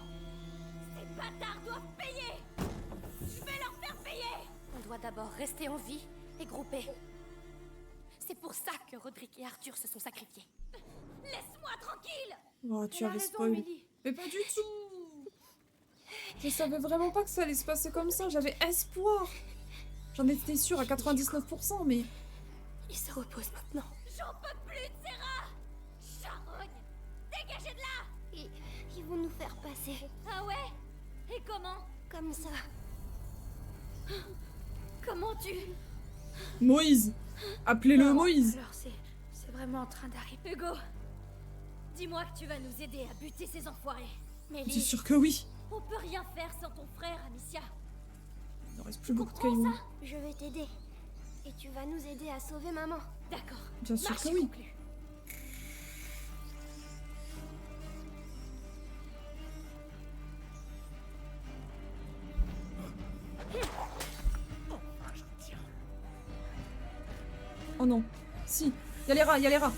Ces bâtards doivent payer. Je vais leur faire payer. On doit d'abord rester en vie et grouper. C'est pour ça que Rodrigue et Arthur se sont sacrifiés. Laisse-moi tranquille. Oh, tu Elle a avais raison, spoil. Amélie. Mais pas du tout. Je savais vraiment pas que ça allait se passer comme ça. J'avais espoir. J'en étais sûre à 99%, mais... Il se repose maintenant. J'en peux plus de ces rats. Charogne, dégagez de là. Ils vont nous faire passer. Ah ouais? Et comment? Comme ça. Comment tu... Moïse. Appelez-le Non, Moïse. Alors c'est vraiment en train d'arriver. Hugo, dis-moi que tu vas nous aider à buter ces enfoirés. C'est Mélie, sûr que oui. on peut rien faire sans ton frère, Amicia. Il ne reste plus beaucoup de Comprends cailloux. ça? Je vais t'aider. Et tu vas nous aider à sauver maman. D'accord. Bien sûr Marché que oui. conclu. Oh non. Si. Il y a les rats, il y a les rats.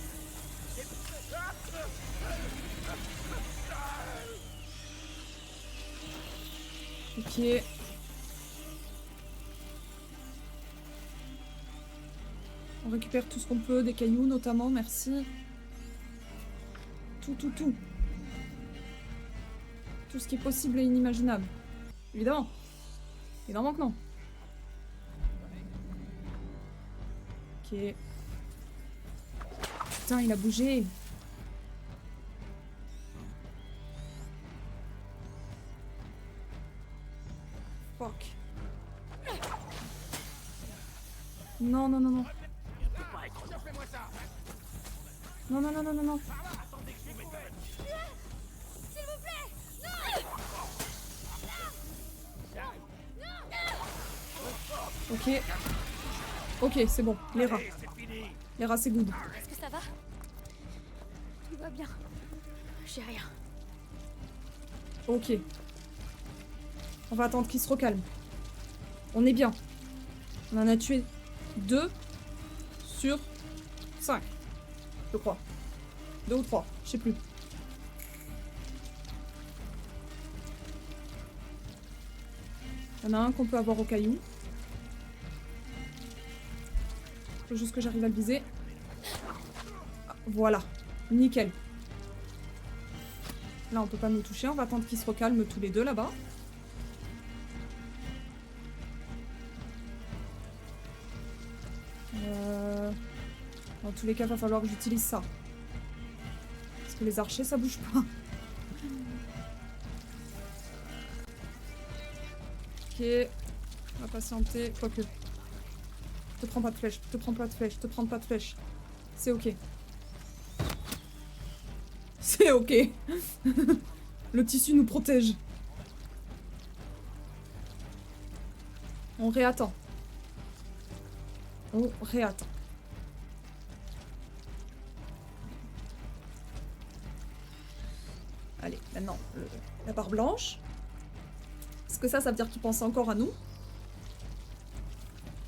Ok. On récupère tout ce qu'on peut, des cailloux notamment, merci. Tout. Tout ce qui est possible et inimaginable. Évidemment. Évidemment que non. Ok. Putain, il a bougé. Fuck. Non. Non. Non. S'il vous plaît. Ok. Ok, c'est bon. Les rats. Les rats, c'est good. Est-ce que ça va? Tout va bien. J'ai rien. Ok. On va attendre qu'il se recalme. On est bien. On en a tué 2 sur 5. Je crois. 2 ou 3, je sais plus. Il y en a un qu'on peut avoir au caillou. Faut juste que j'arrive à le viser. Ah, voilà. Nickel. Là, on peut pas nous toucher. On va attendre qu'ils se recalment tous les deux là-bas. Dans tous les cas, il va falloir que j'utilise ça. Parce que les archers, ça bouge pas. Ok. On va patienter. Quoique. Te prends pas de flèche, te prends pas de flèche, te prends pas de flèche. C'est ok. C'est ok. Le tissu nous protège. On réattend. On réattend. Allez, maintenant, la barre blanche. Parce que ça veut dire qu'il pense encore à nous.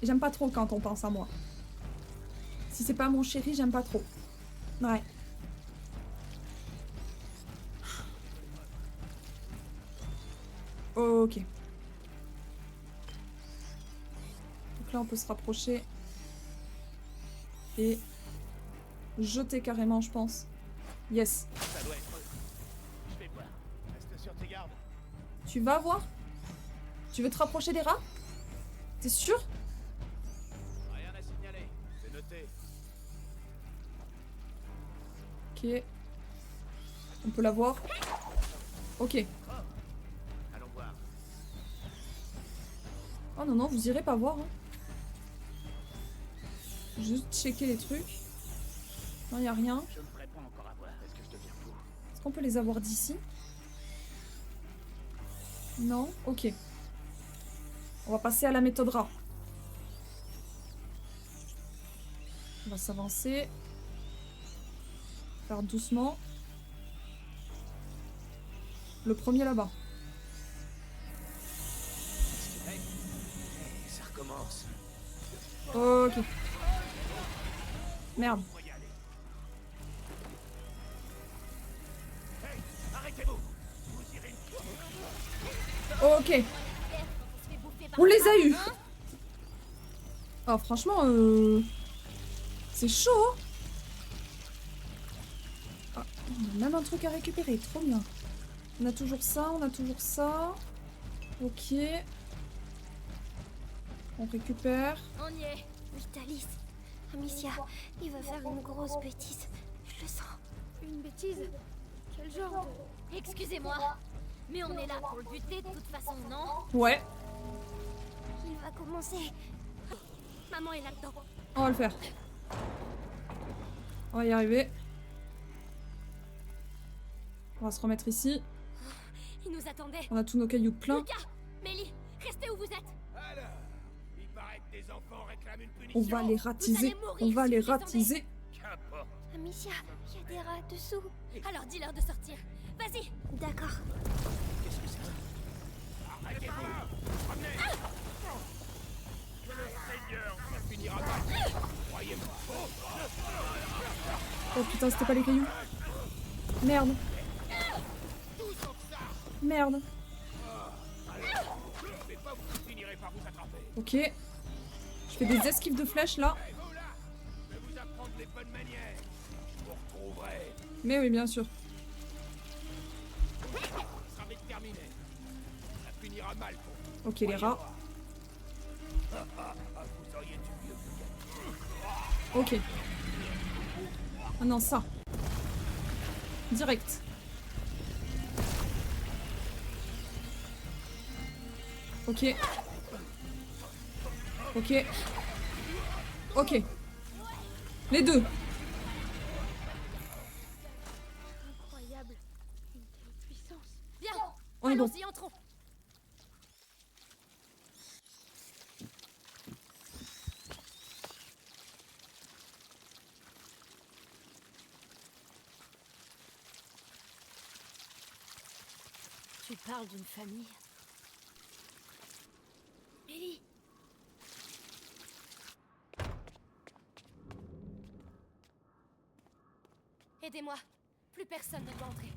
Et j'aime pas trop quand on pense à moi. Si c'est pas mon chéri, j'aime pas trop. Ouais. Ok. Donc là, on peut se rapprocher. Et jeter carrément, je pense. Yes. Ça doit être eux. Je vais voir. Reste sur tes gardes. Tu vas voir? Tu veux te rapprocher des rats? T'es sûr? Rien à signaler. C'est noté. Ok. On peut la voir. Ok. Allons voir. Oh non, non, vous irez pas voir. Hein. Juste checker les trucs. Non, y a rien. Je me ferai pas encore avoir. Est-ce que je deviens fou? Est-ce qu'on peut les avoir d'ici? Non? Ok. On va passer à la méthode rat. On va s'avancer. Faire doucement. Le premier là-bas. Hey, ça recommence. Ok. Merde. Faut y aller. Hey, arrêtez-vous. Vous irez. Ok. On les a eus. Oh, franchement, c'est chaud. Hein. Ah, on a même un truc à récupérer. Trop bien. On a toujours ça, on a toujours ça. Ok. On récupère. On y est. Vitalis, Amicia, il va faire une grosse bêtise. Je le sens. Une bêtise? Quel genre de... Excusez-moi, mais on est là pour le buter de toute façon, non? Ouais. Il va commencer. Maman est là-dedans. On va le faire. On va y arriver. On va se remettre ici. Il nous attendait. On a tous nos cailloux pleins. Lucas, Mélie, restez où vous êtes. Alors, il paraît que des enfants réclament une punition. On va les ratiser. On va les ratiser. Qu'importe. Amicia, il y a des rats dessous. Alors dis-leur de sortir. Vas-y. D'accord. Qu'est-ce que c'est? Arrêtez-vous. Revenez. Que le Seigneur, ça finira mal. Croyez-moi. Oh putain, c'était pas les cailloux. Merde. Merde. Je vais pas vous finirez par vous attraper. Ok. Je fais des esquives de flèches là. Et vous là, je vais vous apprendre les bonnes manières. Vous retrouverez. Mais oui, bien sûr. Ça sera vite terminé. Ça finira mal pour vous. Ok, les rats. Vous auriez dû mieux vous gagner. Ok. Ah non, ça. Direct. Ok. Ok. Ok. Les deux. Incroyable. Une telle puissance. Bien. On est bon. Allons-y, entrons. Tu parles d'une famille? Aidez-moi. Plus personne ne doit entrer.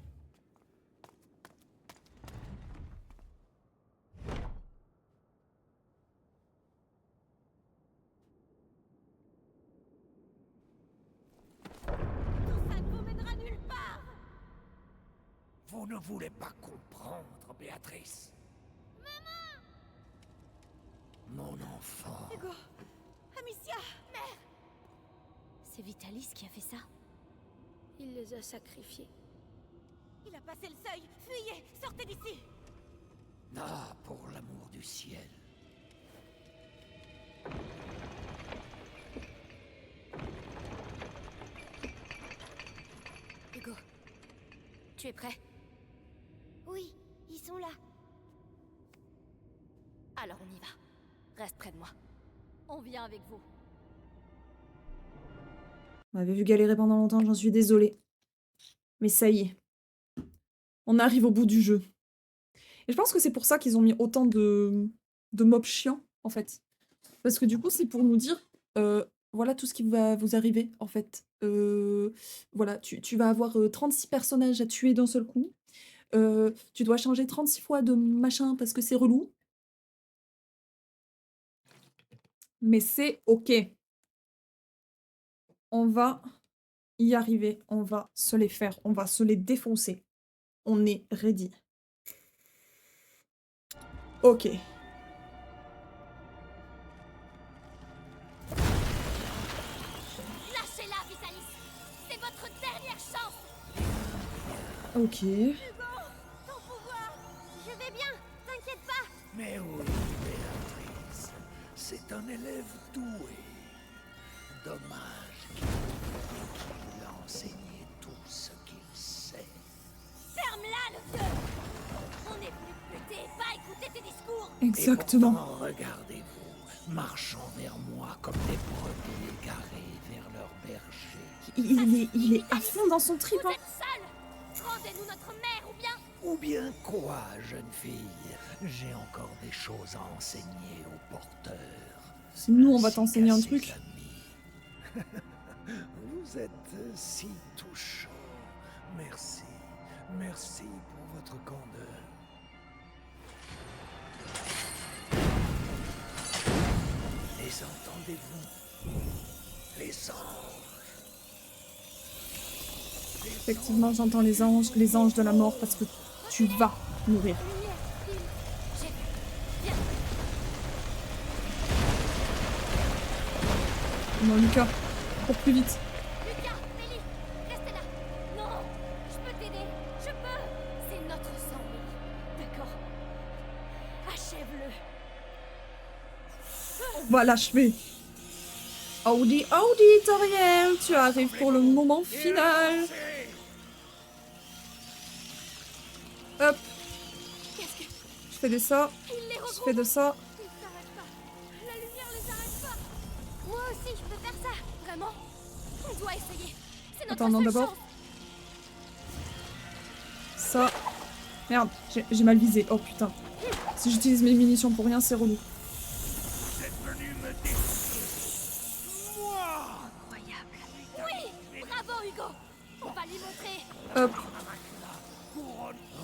Tout ça ne vous mènera nulle part. Vous ne voulez pas comprendre, Béatrice. Maman! Mon enfant. Hugo! Amicia! Mère! C'est Vitalis qui a fait ça? Il les a sacrifiés. Il a passé le seuil! Fuyez! Sortez d'ici! Ah, pour l'amour du ciel. Hugo, tu es prêt? Oui, ils sont là. Alors on y va. Reste près de moi. On vient avec vous. On m'avait vu galérer pendant longtemps, j'en suis désolée. Mais ça y est. On arrive au bout du jeu. Et je pense que c'est pour ça qu'ils ont mis autant de mobs chiants, en fait. Parce que du coup, c'est pour nous dire, voilà tout ce qui va vous arriver, en fait. Voilà, tu vas avoir 36 personnages à tuer d'un seul coup. Tu dois changer 36 fois de machin parce que c'est relou. Mais c'est ok. On va y arriver. On va se les faire. On va se les défoncer. On est ready. Ok. Lâchez-la, Vitalis! C'est votre dernière chance! Ok. Hugo! Ton pouvoir! Je vais bien! T'inquiète pas! Mais oui, Béatrice. C'est un élève doué. Dommage qu'il a enseigné tout ce qu'il sait. Ferme-la, le vieux! On n'est plus butés, pas écouter tes discours! Exactement. Et pourtant, regardez-vous, marchant vers moi comme des brebis égarées vers leur berger. Il est à fond dans son trip. Vous Hein. êtes seul! Rendez-nous notre mère, ou bien... Ou bien quoi, jeune fille? J'ai encore des choses à enseigner aux porteurs. C'est nous, on va ainsi t'enseigner qu'à un ses truc. amis. Vous êtes si touchant. Merci. Merci pour votre candeur. Les entendez-vous? Les anges. Effectivement, j'entends les anges de la mort parce que tu vas mourir. Lumière, file. J'ai vu. Viens. Non, Lucas, cours plus vite. Lucas, Mélie, restez là. Non, je peux t'aider. Je peux. C'est notre sang, Mélie. D'accord. Achève-le. On va l'achever. Audi, Toriel, tu arrives pour le moment final. Hop, Qu'est-ce que... je fais de ça, Il les je regroupe. fais de ça. Ils s'arrêtent pas. La lumière les arrête pas. Moi aussi, je peux faire ça. Vraiment. On doit essayer. C'est notre Attends, non, seule d'abord. chance. Ça. Merde, j'ai mal visé. Oh putain. Si j'utilise mes munitions pour rien, c'est relou. Vous êtes venu me détruire. Moi. Incroyable. Oui, bravo Hugo. On va lui montrer. Hop,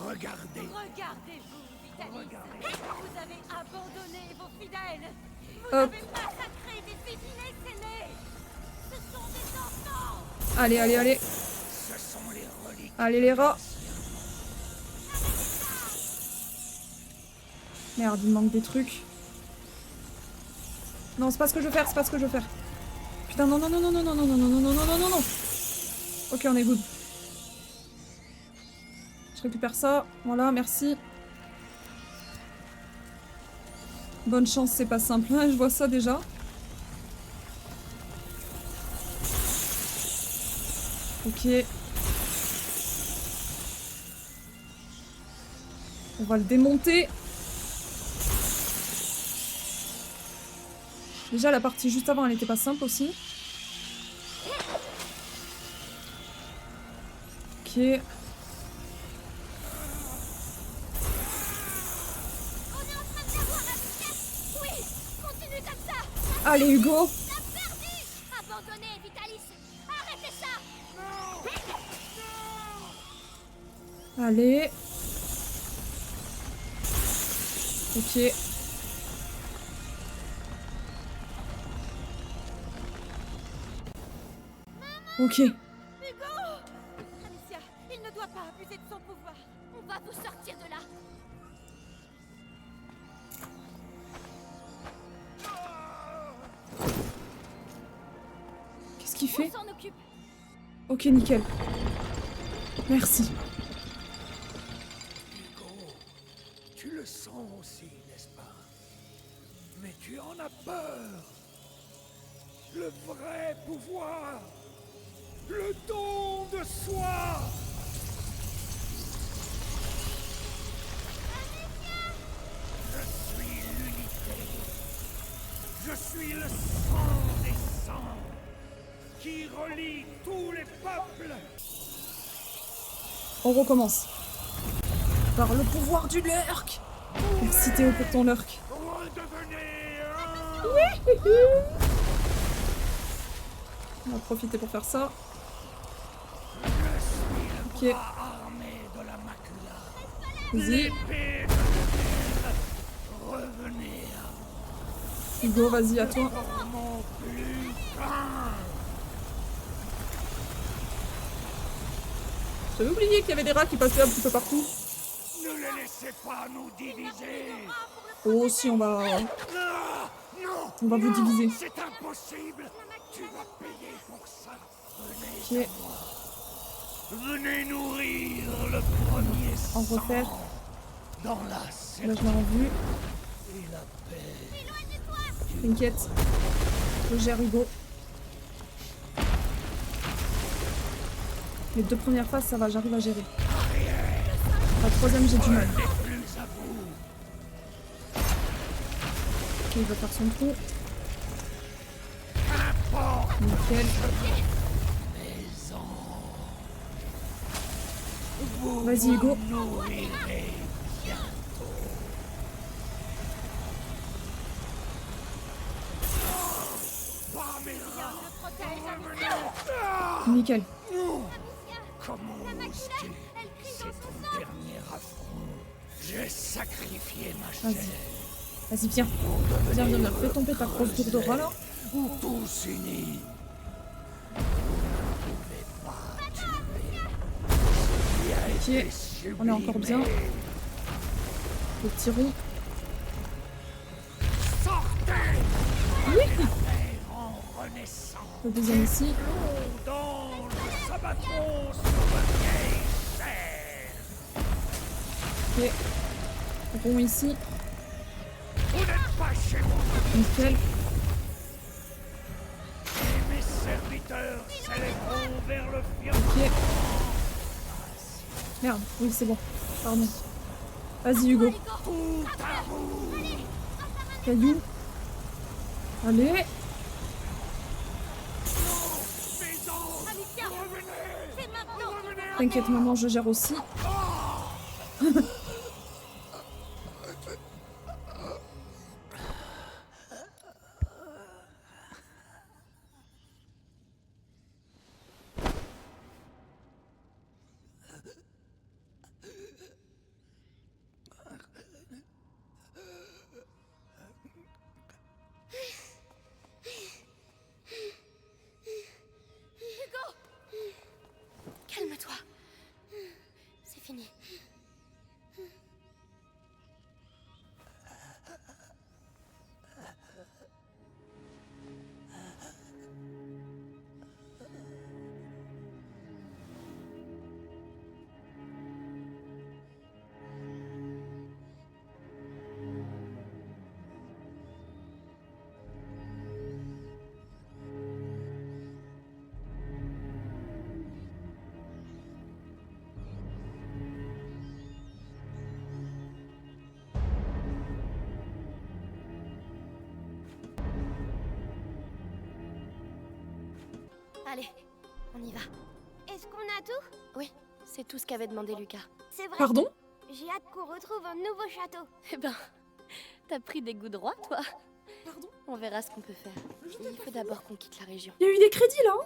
Regardez. Regardez-vous, Vitalis. Vous avez abandonné vos fidèles. Vous hop. avez massacré des filles innées. Ce sont des enfants. Allez, allez, allez. Ce sont les reliques. Allez les rats. Merde, il me manque des trucs. Non, c'est pas ce que je veux faire, c'est pas ce que je veux faire. Putain, non, non, non, non, non, non, non, non, non, non, non, non, non, non. Ok, on est good. Je récupère ça. Voilà, merci. Bonne chance, c'est pas simple. Hein, je vois ça déjà. Ok. On va le démonter. Déjà, la partie juste avant, elle était pas simple aussi. Ok. On est en train de l'avoir à vitesse. Oui, continue comme ça. Allez, Hugo. T'as perdu. Abandonnez, Vitalis. Arrête Allez. Ok. Ok. Amicia, il ne doit pas abuser de son pouvoir. On va vous sortir de là. Qu'est-ce qu'il fait? On s'en occupe. Ok, nickel. Merci. Hugo, tu le sens aussi, n'est-ce pas? Mais tu en as peur. Le vrai pouvoir. Le don de soi. Je suis l'unité. Je suis le sang des sangs qui relie tous les peuples. On recommence. Par le pouvoir du lurk. Merci Théo pour ton lurk. Redevenez On va profiter pour faire ça. Ok. armé de la macula. Vas-y. L'épée de lumière. Revenez à Hugo, vas-y, à toi. mon plus fin. J'avais oublié qu'il y avait des rats qui passaient un petit peu partout. Ne les laissez pas nous diviser. Oh, si, on va... Non, non, On va vous diviser. c'est impossible. Tu vas payer pour ça. Venez, Ok. venez nourrir le premier En sang refaire. dans la Là, certitude je l'ai revu. et la paix. T'inquiète. Je gère Hugo. Les 2 premières phases, ça va, j'arrive à gérer. La 3e, j'ai du mal. Plus à vous. Ok, il va faire son trou. Qu'importe Nickel. Vas-y, Hugo. nourrirez bientôt. Pas mes rats. Nickel. Comment oses-tu? C'est ton dernier affront. J'ai sacrifié ma Vas-y. chair. Vas-y, viens. Viens, viens, viens. Fais tomber ta grosse tour de rat, là. Ou tous unis. Vous ne pouvez pas tuer ce qui a Ok. été On est encore bien. sublimé. Le petit rond. Sortez! Oui. En renaissance. Le deuxième ici. Nous d'anges s'abattront sur votre vieille chair. Ok. Rond ici. Vous n'êtes pas chez moi. Nickel. Et mes serviteurs s'élèveront vers le firmament. Ok. Merde. Oui, c'est bon. Pardon. Vas-y, Hugo. Tout à vous. Caillou. Allez. Mes anges, revenez. C'est maintenant. Revenez à T'inquiète, maman, je gère aussi. Calme-toi. C'est fini. Allez, on y va. Est-ce qu'on a tout? Oui, c'est tout ce qu'avait demandé Lucas. C'est vrai. Pardon? J'ai hâte qu'on retrouve un nouveau château. Eh ben, t'as pris des goûts droits, toi. Pardon? On verra ce qu'on peut faire. Il faut d'abord qu'on quitte la région. Il y a eu des crédits, là, hein?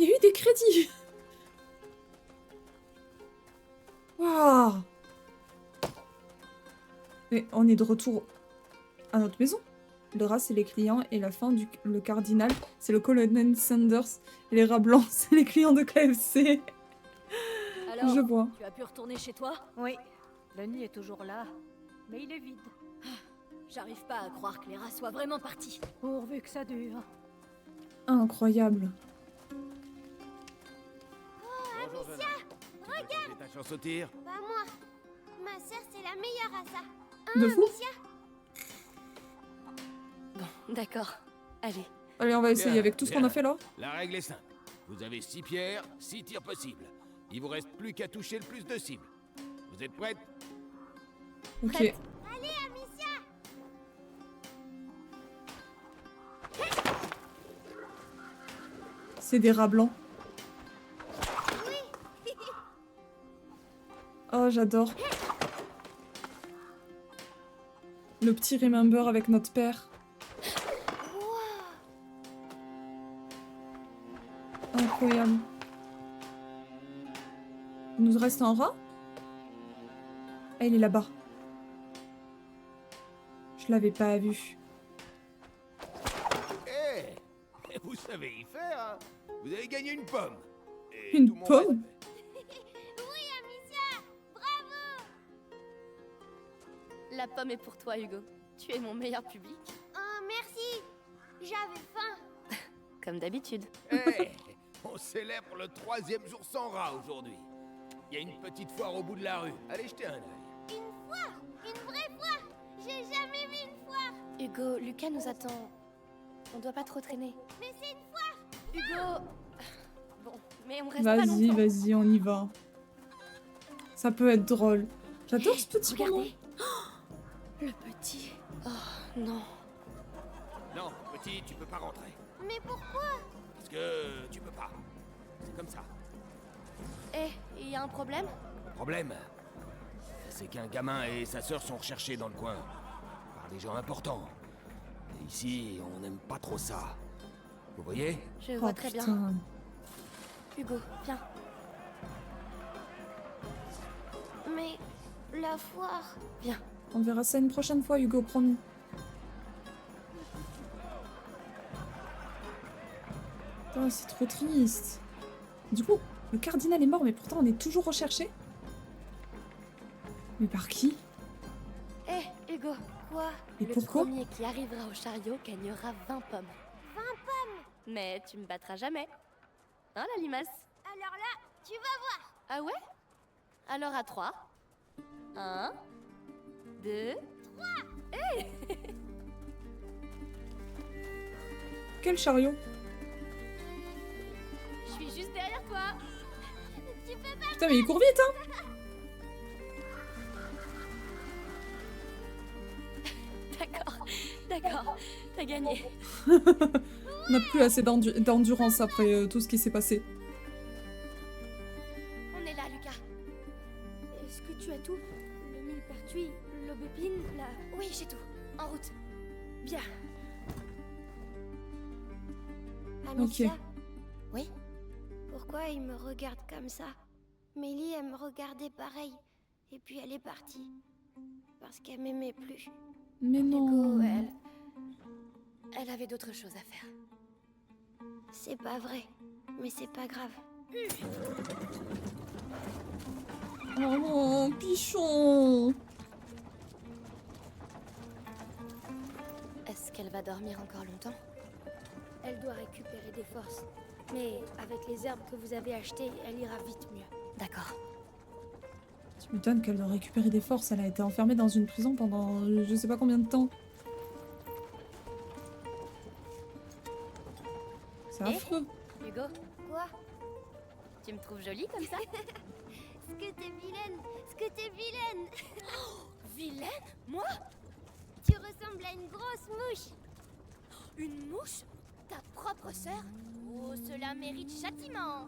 Il y a eu des crédits. Waouh. Et on est de retour à notre maison. Le rat, c'est les clients, et la fin, le cardinal, c'est le colonel Sanders, et les rats blancs, c'est les clients de KFC. Alors, je vois. Tu as pu retourner chez toi? Oui, le nid est toujours là, mais il est vide. J'arrive pas à croire que les rats soient vraiment partis. Pourvu que ça dure. Incroyable. Oh, Amicia, regarde! Ta chance au tir? Bah moi, ma sœur c'est la meilleure à ça. De fou. Amicia? Bon, d'accord. Allez. Allez, on va essayer Bien, avec tout ce qu'on bien. a fait là. La règle est simple. Vous avez 6 pierres, 6 tirs possibles. Il vous reste plus qu'à toucher le plus de cibles. Vous êtes prêtes? Ok. Allez, Amicia! C'est des rats blancs. Oh, j'adore. Le petit remember avec notre père. Incroyable. Il nous reste un rat? Ah, il est là-bas. Je l'avais pas vu. Eh, vous savez y faire, hein? Vous avez gagné une pomme. Et Une tout mon pomme? Oui, Amicia! Bravo! La pomme est pour toi, Hugo. Tu es mon meilleur public. Oh, merci! J'avais faim. Comme d'habitude. Eh, on célèbre le 3e jour sans rat aujourd'hui. Il y a une petite foire au bout de la rue. Allez jeter un œil. Une foire! Une vraie foire! J'ai jamais vu une foire! Hugo, Lucas nous attend. On doit pas trop traîner. Mais c'est une foire! Hugo. Bon, mais on reste pas Vas-y, longtemps. vas-y, on y va. Ça peut être drôle. J'adore ce petit moment. Regardez. Oh, le petit. Oh, non. Non, petit, tu peux pas rentrer. Mais pourquoi? Parce que tu peux pas. C'est comme ça. Eh, il y a un problème? Le problème, c'est qu'un gamin et sa sœur sont recherchés dans le coin. Par des gens importants. Et ici, on n'aime pas trop ça. Vous voyez? Je Oh vois très bien. putain. Hugo, viens. Mais la foire... Viens. On verra ça une prochaine fois, Hugo, promis. Putain, c'est trop triste. Du coup, le cardinal est mort, mais pourtant on est toujours recherché. Mais par qui? Eh, Hugo. Quoi? Et Le pourquoi? premier qui arrivera au chariot gagnera 20 pommes. 20 pommes! Mais tu me battras jamais. Hein, la limace? Alors là, tu vas voir! Ah ouais? Alors à 3. 1, 2... Quel chariot? Je suis juste derrière toi. Tu peux pas... Putain, mais il court vite, hein! D'accord, d'accord. T'as gagné. On n'a plus assez d'endurance après tout ce qui s'est passé. On est là, Lucas. Est-ce que tu as tout? Le millepertuis, l'aubépine, la... Oui, j'ai tout. En route. Bien. Amicia? Oui? Pourquoi il me regarde comme ça? Mélie, elle me regardait pareil. Et puis elle est partie. Parce qu'elle m'aimait plus. Mais non. Hugo, elle avait d'autres choses à faire. C'est pas vrai. Mais c'est pas grave. Oh non, pichon. Est-ce qu'elle va dormir encore longtemps? Elle doit récupérer des forces. Mais avec les herbes que vous avez achetées, elle ira vite mieux. D'accord. Tu m'étonnes qu'elle doit récupérer des forces. Elle a été enfermée dans une prison pendant je sais pas combien de temps. C'est affreux. Hugo, Quoi? tu me trouves jolie comme ça? Ce que t'es vilaine! Ce que t'es vilaine! Vilaine? Moi? Tu ressembles à une grosse mouche! Une mouche? Ta propre sœur? Oh, cela mérite châtiment.